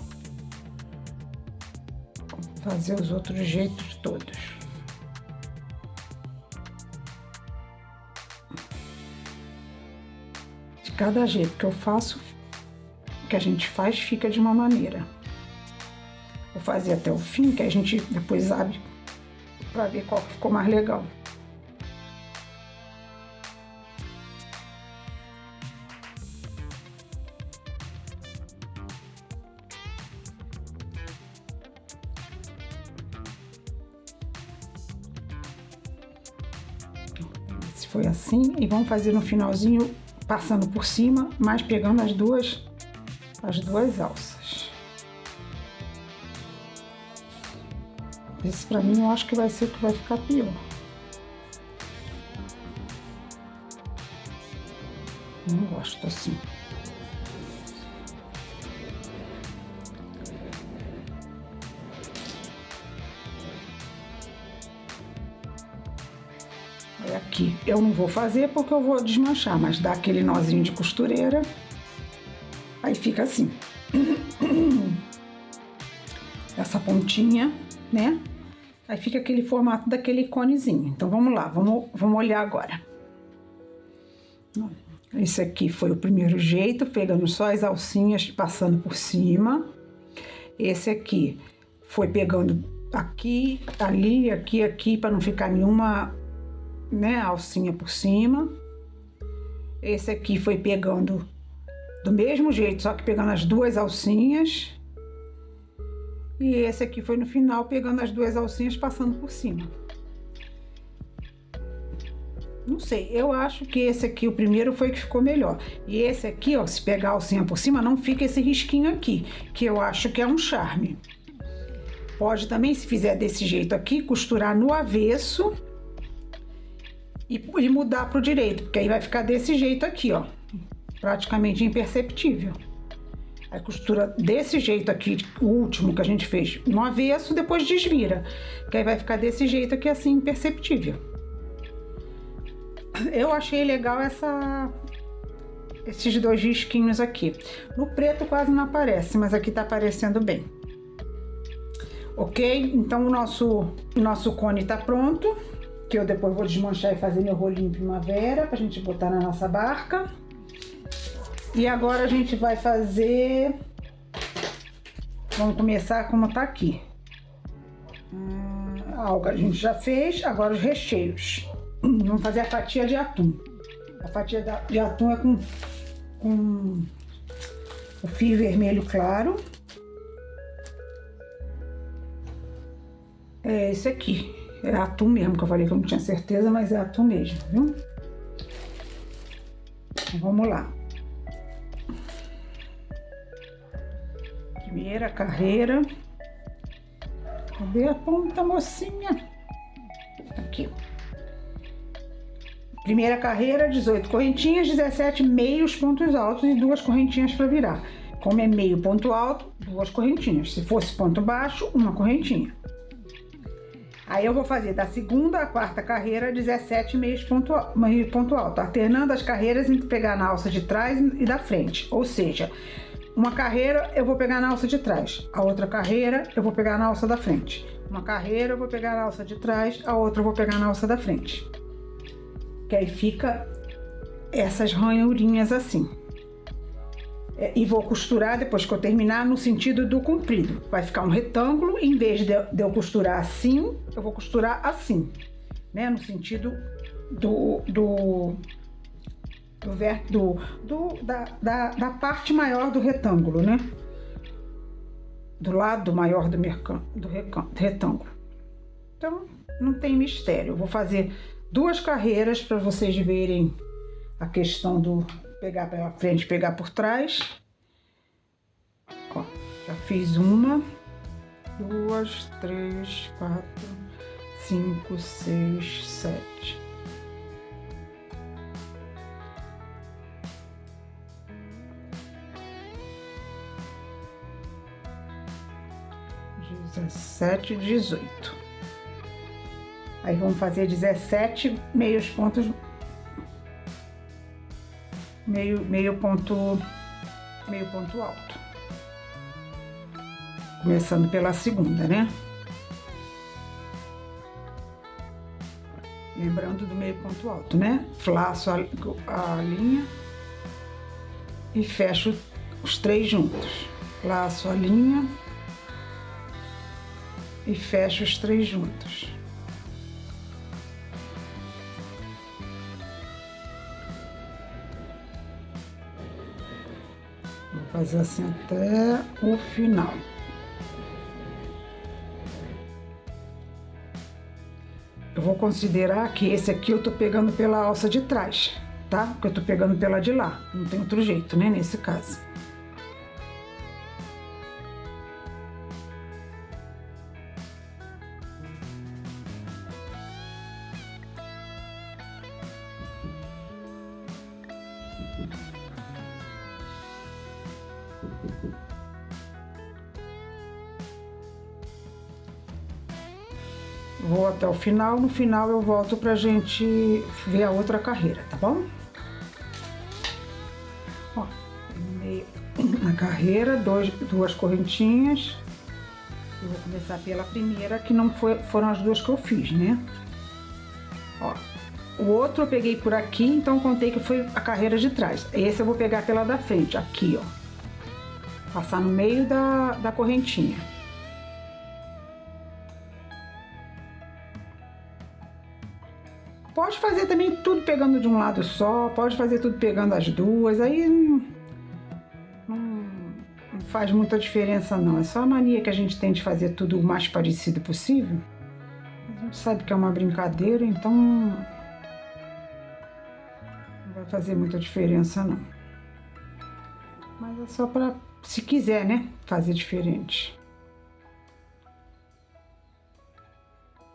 Vamos fazer os outros jeitos todos. Cada jeito que eu faço, que a gente faz, fica de uma maneira. Vou fazer até o fim, que a gente depois abre para ver qual que ficou mais legal. Se foi assim, e vamos fazer no finalzinho, passando por cima, mas pegando as duas alças. Esse pra mim eu acho que vai ser o que vai ficar pior. Não gosto assim. Aqui eu não vou fazer porque eu vou desmanchar, mas dá aquele nozinho de costureira, aí fica assim. essa pontinha, né? Aí fica aquele formato daquele conezinho. Então vamos lá, vamos olhar agora. Esse aqui foi o primeiro jeito, pegando só as alcinhas, passando por cima. Esse aqui foi pegando aqui, ali, aqui, para não ficar nenhuma, né, alcinha por cima. Esse aqui foi pegando do mesmo jeito, só que pegando as duas alcinhas. E esse aqui foi no final, pegando as duas alcinhas, passando por cima. Não sei, eu acho que esse aqui, o primeiro, foi que ficou melhor. E esse aqui, ó, se pegar a alcinha por cima, não fica esse risquinho aqui, que eu acho que é um charme. Pode também, se fizer desse jeito aqui, costurar no avesso e mudar pro direito, porque aí vai ficar desse jeito aqui, ó, praticamente imperceptível. Aí costura desse jeito aqui, o último que a gente fez, no avesso, depois desvira, que aí vai ficar desse jeito aqui, assim, imperceptível. Eu achei legal esses dois risquinhos aqui. No preto quase não aparece, mas aqui tá aparecendo bem. Ok? Então o nosso cone tá pronto, que eu depois vou desmanchar e fazer meu rolinho primavera pra gente botar na nossa barca. E agora a gente vai fazer... Vamos começar como tá aqui. A alga a gente já fez, agora os recheios. Vamos fazer a fatia de atum. A fatia de atum é com o fio vermelho claro. É esse aqui. É atum mesmo, que eu falei que eu não tinha certeza, mas é atum mesmo, viu? Então, vamos lá. Primeira carreira. Cadê a ponta, mocinha? Aqui. Primeira carreira, 18 correntinhas, 17 meios pontos altos e 2 correntinhas para virar. Como é meio ponto alto, 2 correntinhas. Se fosse ponto baixo, 1 correntinha. Aí eu vou fazer da segunda à quarta carreira, 17 meios ponto alto, alternando as carreiras entre pegar na alça de trás e da frente. Ou seja, uma carreira eu vou pegar na alça de trás, a outra carreira eu vou pegar na alça da frente. Uma carreira eu vou pegar na alça de trás, a outra eu vou pegar na alça da frente. Que aí fica essas ranhurinhas assim. E vou costurar depois que eu terminar no sentido do comprido. Vai ficar um retângulo, em vez de eu costurar assim, eu vou costurar assim, né? No sentido da parte maior do retângulo, né? Do lado maior do retângulo. Então, não tem mistério. Eu vou fazer 2 carreiras para vocês verem a questão do pegar pela frente e pegar por trás. Ó, já fiz 1, 2, 3, 4, 5, 6, 7. (17, 18). Aí vamos fazer 17 meios pontos, meio ponto alto. Começando pela segunda, né? Lembrando do meio ponto alto, né? Laço a linha e fecho os 3 juntos. Laço a linha e fecho os 3 juntos. Vou fazer assim até o final. Eu vou considerar que esse aqui eu tô pegando pela alça de trás, tá? Porque eu tô pegando pela de lá. Não tem outro jeito, né? Nesse caso. Vou até o final, no final eu volto pra gente ver a outra carreira, tá bom? Ó, terminei a carreira, 2 correntinhas, Eu vou começar pela primeira, que não foram as duas que eu fiz, né? Ó, o outro eu peguei por aqui, então contei que foi a carreira de trás. Esse eu vou pegar pela da frente, aqui, ó. Passar no meio da correntinha. Pode fazer também tudo pegando de um lado só, pode fazer tudo pegando as duas, aí não faz muita diferença não. É só a mania que a gente tem de fazer tudo o mais parecido possível. A gente sabe que é uma brincadeira, então não vai fazer muita diferença não. Mas é só para, se quiser, né, fazer diferente.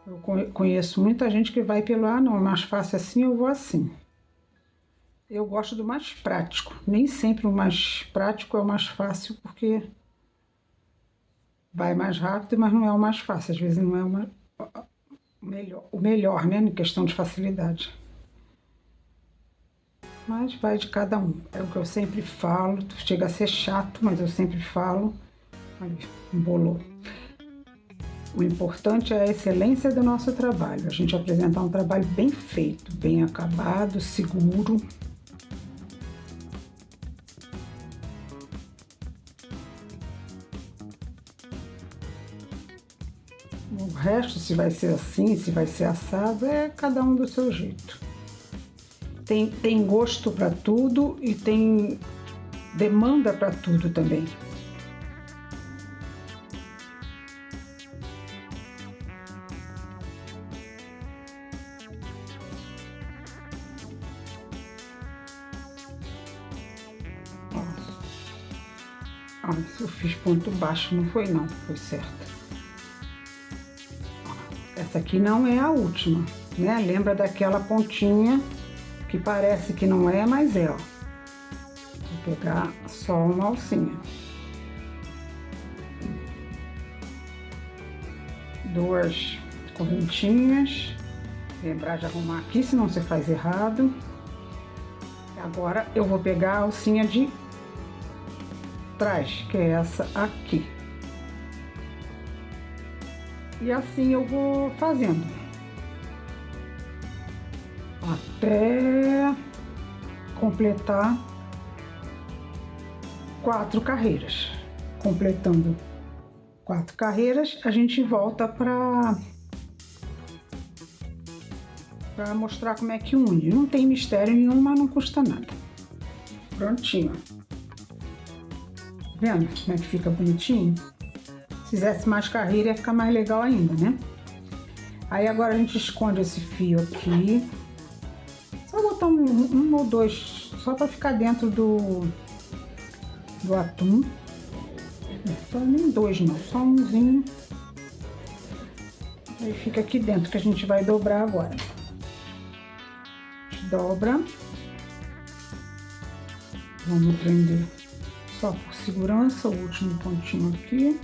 Eu conheço muita gente que vai pelo, não, é mais fácil assim, eu vou assim. Eu gosto do mais prático. Nem sempre o mais prático é o mais fácil, porque vai mais rápido, mas não é o mais fácil. Às vezes não é o melhor, né, em questão de facilidade. Mas vai de cada um. É o que eu sempre falo. Chega a ser chato, mas eu sempre falo. Aí, embolou. O importante é a excelência do nosso trabalho. A gente apresentar um trabalho bem feito, bem acabado, seguro. O resto, se vai ser assim, se vai ser assado, é cada um do seu jeito. Tem gosto para tudo e tem demanda para tudo também. Se eu fiz ponto baixo, não foi não, foi certo. Essa aqui não é a última, né? Lembra daquela pontinha que parece que não é, mas é, ó. Vou pegar só uma alcinha. Duas correntinhas. Lembrar de arrumar aqui, senão você faz errado. Agora eu vou pegar a alcinha de trás, que é essa aqui. E assim eu vou fazendo até completar 4 carreiras. Completando 4 carreiras, a gente volta para mostrar como é que une. Não tem mistério nenhum, mas não custa nada. Prontinho. Vendo como é que fica bonitinho? Se fizesse mais carreira ia ficar mais legal ainda, né? Aí agora a gente esconde esse fio aqui. Só botar um ou dois, só para ficar dentro do atum. Só nem dois não, só umzinho. Aí fica aqui dentro que a gente vai dobrar agora. A gente dobra. Vamos prender só por segurança o último pontinho aqui.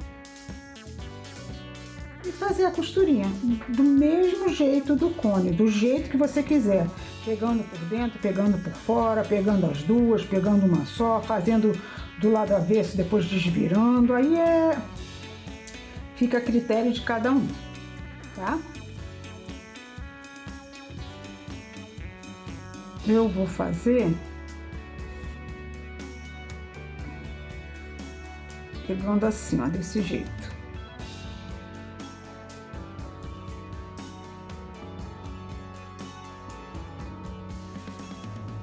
E fazer a costurinha do mesmo jeito do cone, do jeito que você quiser. Pegando por dentro, pegando por fora, pegando as duas, pegando uma só, fazendo do lado avesso, depois desvirando. Aí fica a critério de cada um, tá? Eu vou fazer pegando assim, ó, desse jeito.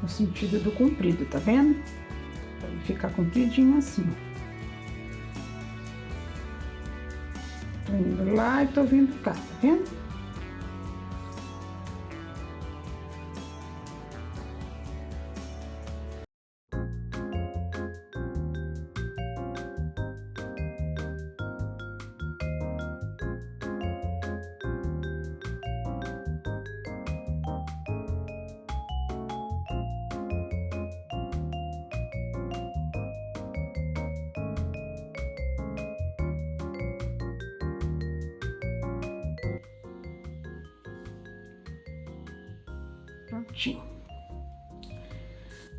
No sentido do comprido, tá vendo? Pra ele ficar compridinho assim. Tô indo lá e tô vindo cá, tá vendo? Prontinho.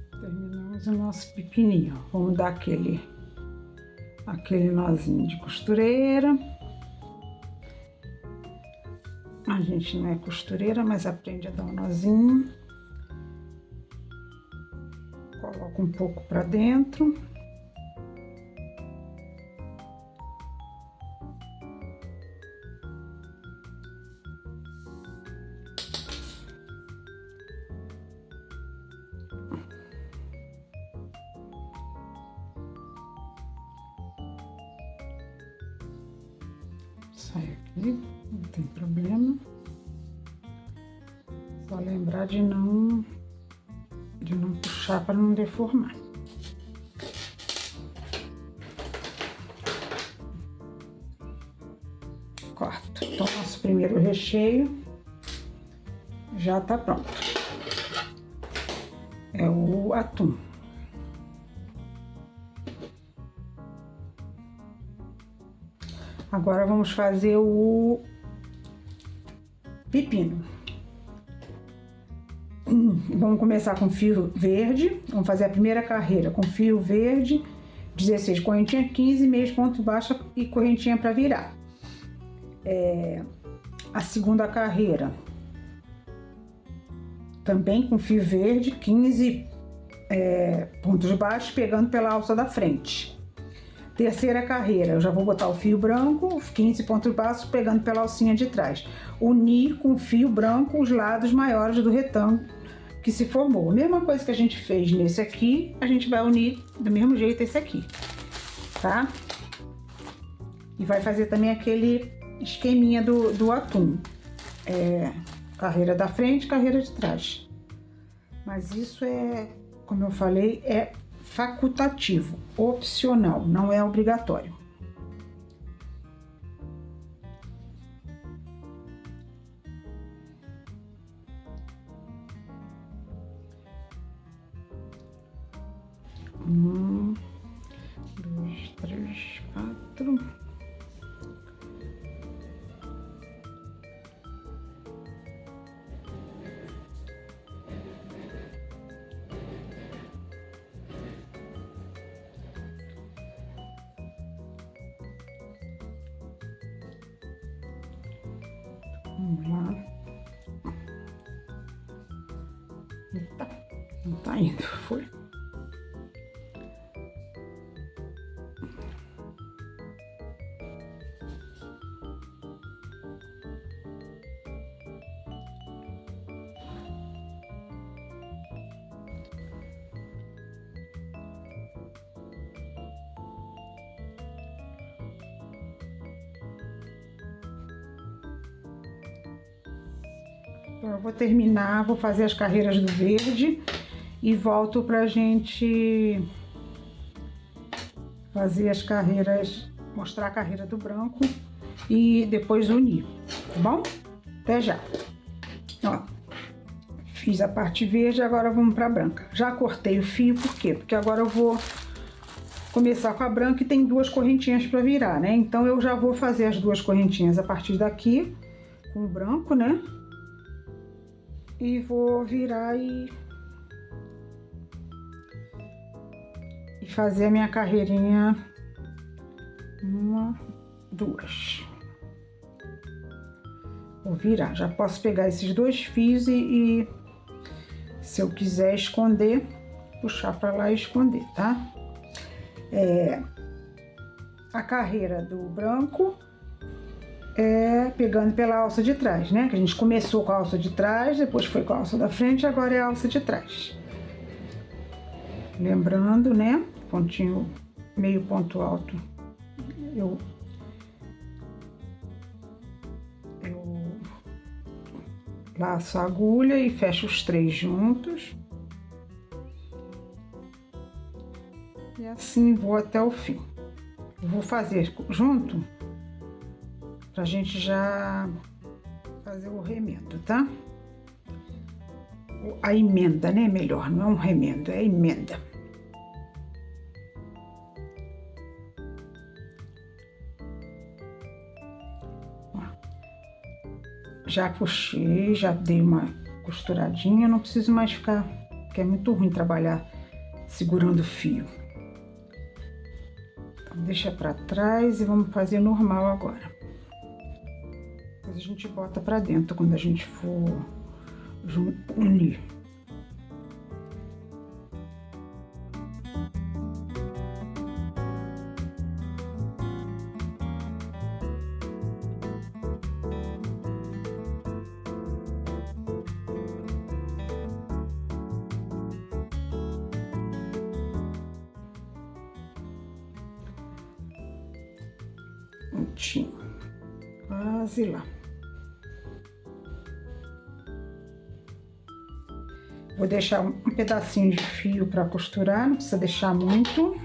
Terminamos o nosso pepininho. Vamos dar aquele nozinho de costureira. A gente não é costureira, mas aprende a dar um nozinho. Coloca um pouco para dentro. Sai aqui, não tem problema. Só lembrar de não puxar para não deformar. Corto. Então, nosso primeiro recheio já tá pronto. É o atum. Agora vamos fazer o pepino. Vamos começar com fio verde. Vamos fazer a primeira carreira com fio verde, 16 correntinha, 15, meio ponto baixo e correntinha para virar. A segunda carreira também com fio verde, 15 pontos baixos, pegando pela alça da frente. Terceira carreira, eu já vou botar o fio branco, 15 pontos baixos, pegando pela alcinha de trás. Unir com fio branco os lados maiores do retângulo que se formou. A mesma coisa que a gente fez nesse aqui, a gente vai unir do mesmo jeito esse aqui, tá? E vai fazer também aquele esqueminha do atum. Carreira da frente, carreira de trás. Mas isso como eu falei, é facultativo, opcional, não é obrigatório. Um, dois, três, quatro. Vamos lá. Eita, não tá indo, foi. Eu vou terminar, vou fazer as carreiras do verde e volto pra gente fazer as carreiras, mostrar a carreira do branco e depois unir, tá bom? Até já. Ó, fiz a parte verde, agora vamos pra branca. Já cortei o fio, por quê? Porque agora eu vou começar com a branca e tem duas correntinhas para virar, né? Então eu já vou fazer as duas correntinhas a partir daqui com o branco, né? E vou virar e fazer a minha carreirinha. Uma, duas. Vou virar. Já posso pegar esses dois fios e se eu quiser esconder, puxar para lá e esconder, tá? A carreira do branco pegando pela alça de trás, né? Que a gente começou com a alça de trás, depois foi com a alça da frente, agora é a alça de trás. Lembrando, né? Pontinho, meio ponto alto. Eu laço a agulha e fecho os três juntos. E assim vou até o fim. Eu vou fazer junto pra gente já fazer o remendo, tá? A emenda, né? Melhor, não é um remendo, é a emenda. Ó, já puxei, já dei uma costuradinha, não preciso mais ficar, porque é muito ruim trabalhar segurando o fio. Então, deixa pra trás e vamos fazer normal agora. Depois a gente bota pra dentro quando a gente for unir. Prontinho, quase lá. Vou deixar um pedacinho de fio para costurar, não precisa deixar muito.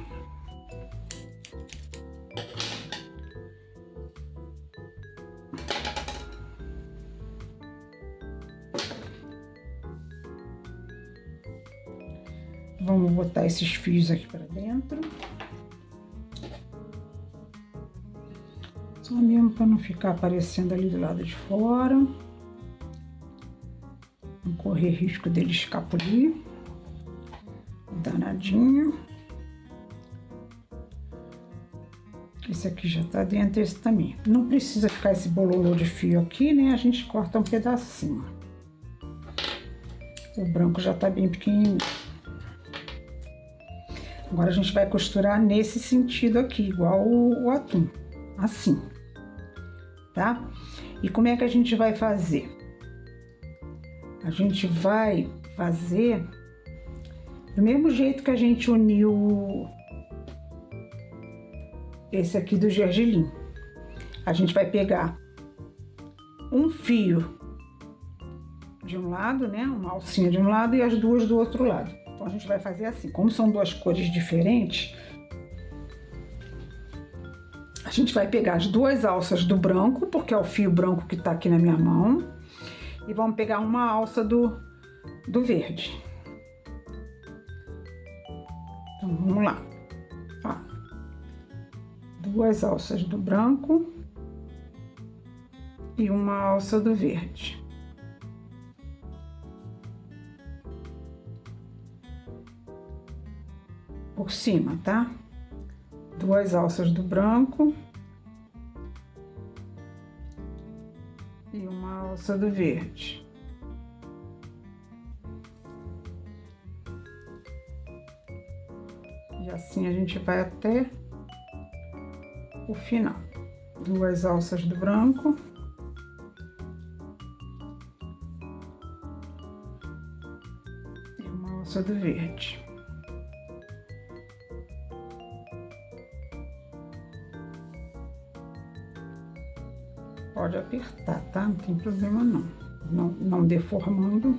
Vamos botar esses fios aqui para dentro. Só mesmo para não ficar aparecendo ali do lado de fora. Não correr risco dele escapulir. Danadinho. Esse aqui já tá dentro, esse também. Não precisa ficar esse bololô de fio aqui, né? A gente corta um pedacinho. O branco já tá bem pequenininho. Agora a gente vai costurar nesse sentido aqui, igual o atum. Assim. Tá? E como é que a gente vai fazer? A gente vai fazer do mesmo jeito que a gente uniu esse aqui do gergelim. A gente vai pegar um fio de um lado, né? Uma alcinha de um lado e as duas do outro lado. Então a gente vai fazer assim. Como são duas cores diferentes, a gente vai pegar as duas alças do branco, porque é o fio branco que tá aqui na minha mão, e vamos pegar uma alça do verde. Então vamos lá. Ó, duas alças do branco e uma alça do verde. Por cima, tá? Duas alças do branco e uma alça do verde. E assim a gente vai até o final. Duas alças do branco e uma alça do verde. Pode apertar, tá? Não tem problema não. Não deformando.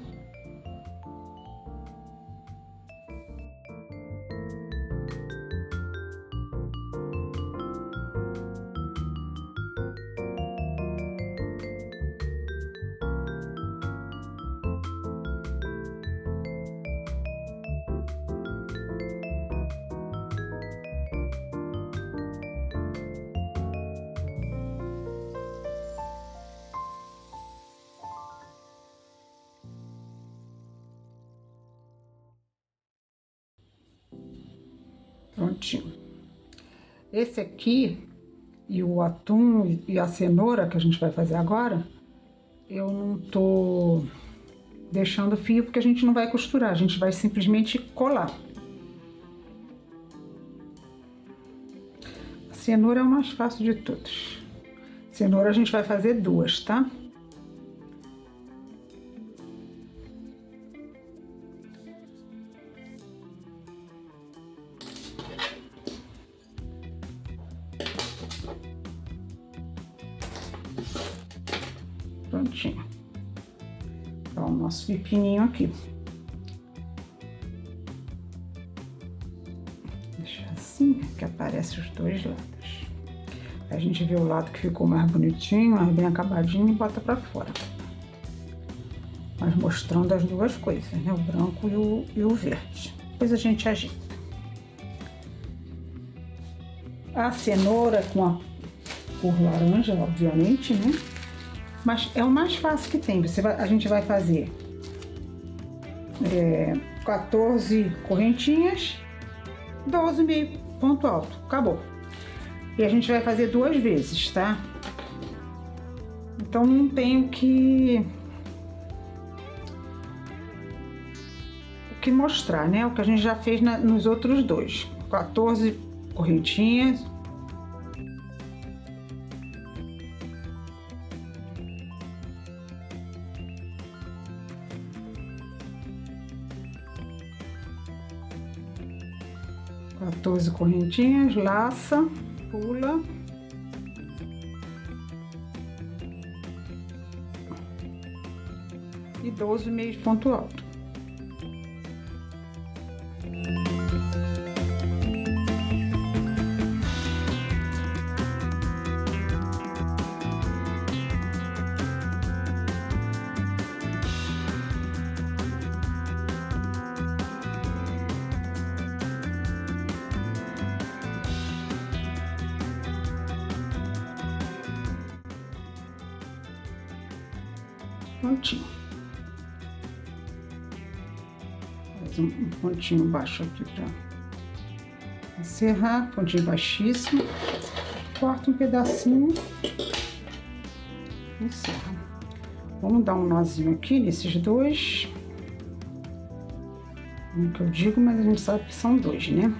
Prontinho. Esse aqui e o atum e a cenoura que a gente vai fazer agora, eu não tô deixando fio porque a gente não vai costurar, a gente vai simplesmente colar. A cenoura é o mais fácil de todos. Cenoura a gente vai fazer duas, tá? Prontinho. Então, o nosso pepininho aqui. Deixa assim, que aparece os dois lados. A gente vê o lado que ficou mais bonitinho, mais bem acabadinho e bota pra fora. Mas mostrando as duas coisas, né? O branco e o verde. Depois a gente ajeita. A cenoura com a cor laranja, obviamente, né? Mas é o mais fácil que tem. A gente vai fazer 14 correntinhas, 12 meio ponto alto. Acabou. E a gente vai fazer duas vezes, tá? Então não tenho que mostrar, né? O que a gente já fez nos outros dois. 14 correntinhas. Correntinhas, laça, pula. E 12 meios ponto alto. Pontinho. Faz um pontinho baixo aqui para encerrar, pontinho baixíssimo. Corta um pedacinho e encerra. Vamos dar um nozinho aqui nesses dois. Como que eu digo, mas a gente sabe que são dois, né?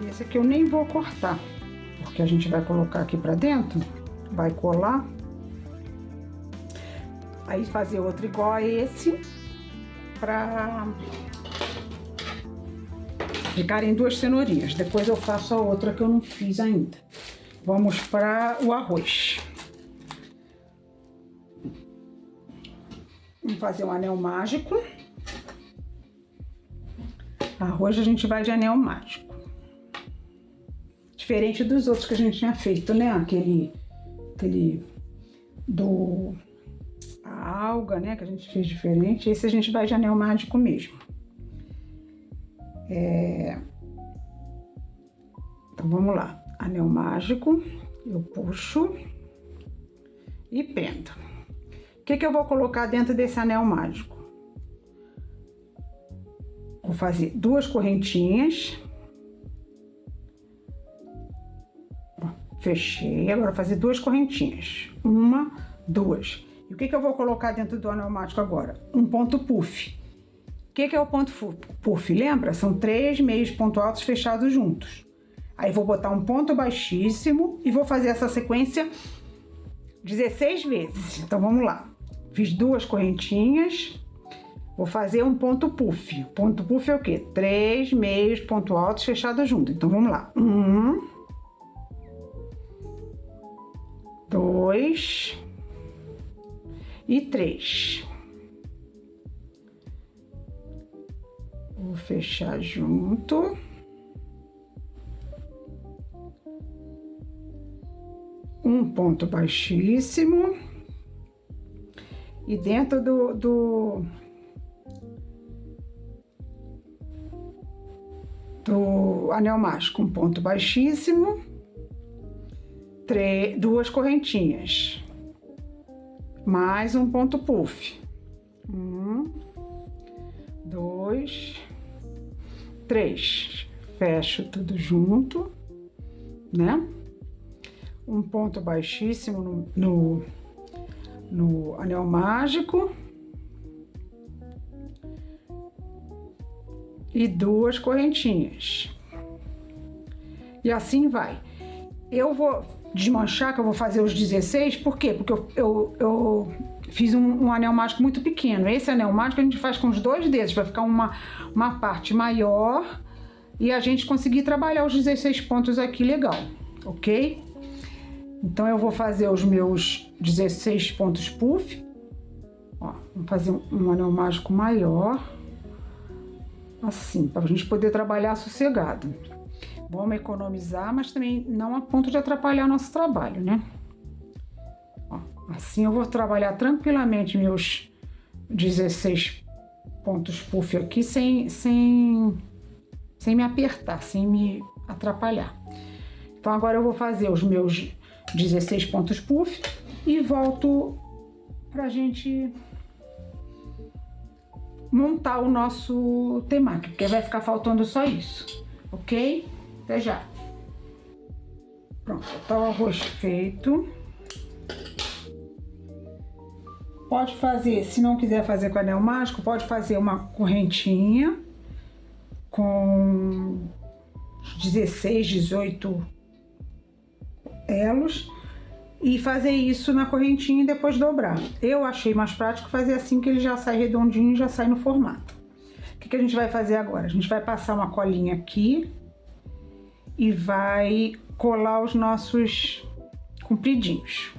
E esse aqui eu nem vou cortar, porque a gente vai colocar aqui para dentro, vai colar. Aí fazer outro igual a esse, para ficarem duas cenourinhas. Depois eu faço a outra que eu não fiz ainda. Vamos para o arroz. Vamos fazer um anel mágico. Arroz a gente vai de anel mágico. Diferente dos outros que a gente tinha feito, né? Aquele do... a alga, né, que a gente fez diferente. Esse a gente vai de anel mágico mesmo. Então vamos lá. Anel mágico, eu puxo e pendo. O que eu vou colocar dentro desse anel mágico? Vou fazer duas correntinhas. Fechei. Agora vou fazer duas correntinhas. Uma, duas. E o que eu vou colocar dentro do anel mágico agora? Um ponto puff. O que é o ponto puff? Lembra? São 3 meios ponto altos fechados juntos. Aí vou botar um ponto baixíssimo e vou fazer essa sequência 16 vezes. Então vamos lá. Fiz duas correntinhas. Vou fazer um ponto puff. Ponto puff é o quê? 3 meios ponto altos fechados juntos. Então vamos lá. 1, 2 e 3. Vou fechar junto. Um ponto baixíssimo. E dentro do anel mágico, um ponto baixíssimo. Duas correntinhas. Mais um ponto puff. 1, 2, 3. Fecho tudo junto, né? Um ponto baixíssimo no anel mágico. E duas correntinhas. E assim vai. Eu vou desmanchar, que eu vou fazer os 16, por quê? Porque eu fiz um anel mágico muito pequeno. Esse anel mágico a gente faz com os 2 dedos, para ficar uma parte maior e a gente conseguir trabalhar os 16 pontos aqui legal, ok? Então eu vou fazer os meus 16 pontos puff. Ó, vamos fazer um anel mágico maior, assim, para a gente poder trabalhar sossegado. Vamos economizar, mas também não a ponto de atrapalhar o nosso trabalho, né? Ó, assim eu vou trabalhar tranquilamente meus 16 pontos puff aqui sem me apertar, sem me atrapalhar. Então agora eu vou fazer os meus 16 pontos puff e volto pra gente montar o nosso temaki, porque vai ficar faltando só isso, ok? Até já. Pronto, tá o arroz feito. Pode fazer, se não quiser fazer com anel mágico, pode fazer uma correntinha com 16, 18 elos e fazer isso na correntinha e depois dobrar. Eu achei mais prático fazer assim, que ele já sai redondinho e já sai no formato. O que a gente vai fazer agora? A gente vai passar uma colinha aqui e vai colar os nossos compridinhos.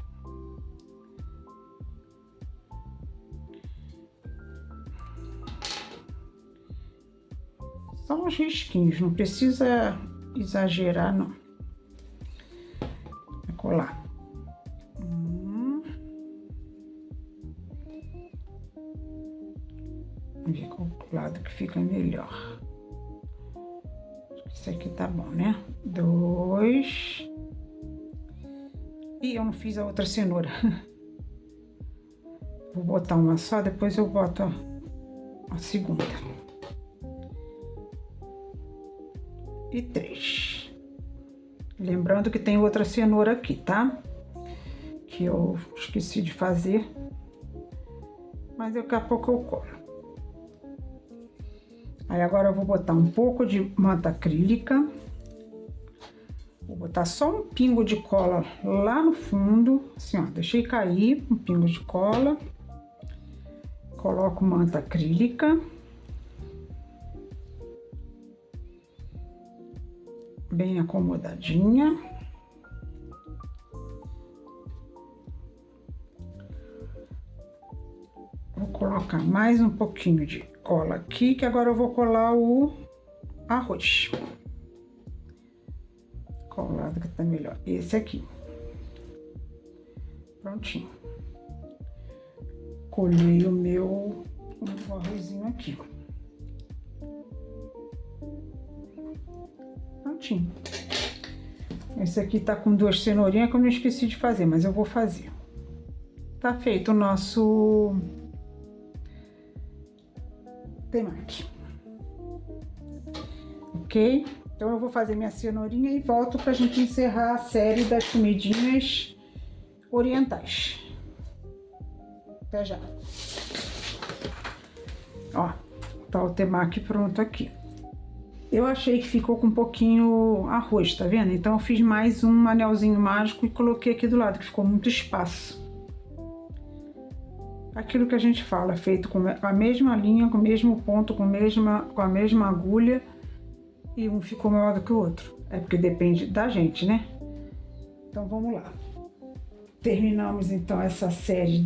Só uns risquinhos, não precisa exagerar não. Vai colar. Vamos ver qual lado que fica melhor. Esse aqui tá bom, né? 2. E eu não fiz a outra cenoura. Vou botar uma só, depois eu boto a segunda. E 3. Lembrando que tem outra cenoura aqui, tá? Que eu esqueci de fazer. Mas daqui a pouco eu colo. Aí agora eu vou botar um pouco de manta acrílica. Vou botar só um pingo de cola lá no fundo. Assim, ó, deixei cair um pingo de cola. Coloco manta acrílica. Bem acomodadinha. Vou colocar mais um pouquinho de cola aqui, que agora eu vou colar o arroz. Qual lado que tá melhor? Esse aqui. Prontinho. Colhei o meu arrozinho aqui. Prontinho. Esse aqui tá com 2 cenourinhas que eu não esqueci de fazer, mas eu vou fazer. Tá feito o nosso temaki. Ok? Então eu vou fazer minha cenourinha e volto pra gente encerrar a série das comidinhas orientais. Até já. Ó, tá o temaki pronto aqui. Eu achei que ficou com um pouquinho arroz, tá vendo? Então eu fiz mais um anelzinho mágico e coloquei aqui do lado, que ficou muito espaço. Aquilo que a gente fala, feito com a mesma linha, com o mesmo ponto, com a mesma agulha, e um ficou maior do que o outro. É porque depende da gente, né? Então vamos lá. Terminamos então essa série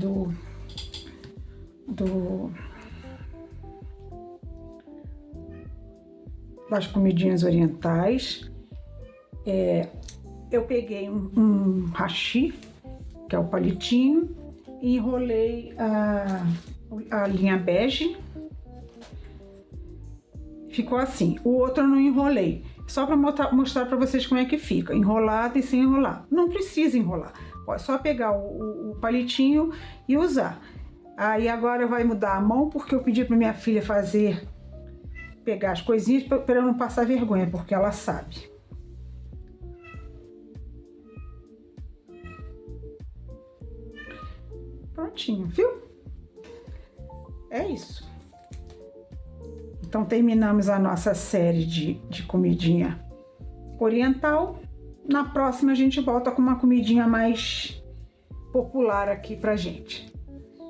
das comidinhas orientais. Eu peguei um hashi, que é o palitinho, e enrolei a linha bege. Ficou assim. O outro eu não enrolei, só para mostrar para vocês como é que fica, enrolado e sem enrolar. Não precisa enrolar, pode só pegar o palitinho e usar. Aí agora vai mudar a mão, porque eu pedi para minha filha pegar as coisinhas para eu não passar vergonha, porque ela sabe. Prontinho, viu? É isso. Então terminamos a nossa série de comidinha oriental. Na próxima a gente volta com uma comidinha mais popular aqui pra gente.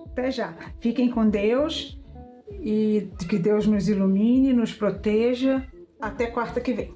Até já. Fiquem com Deus e que Deus nos ilumine, nos proteja. Até quarta que vem.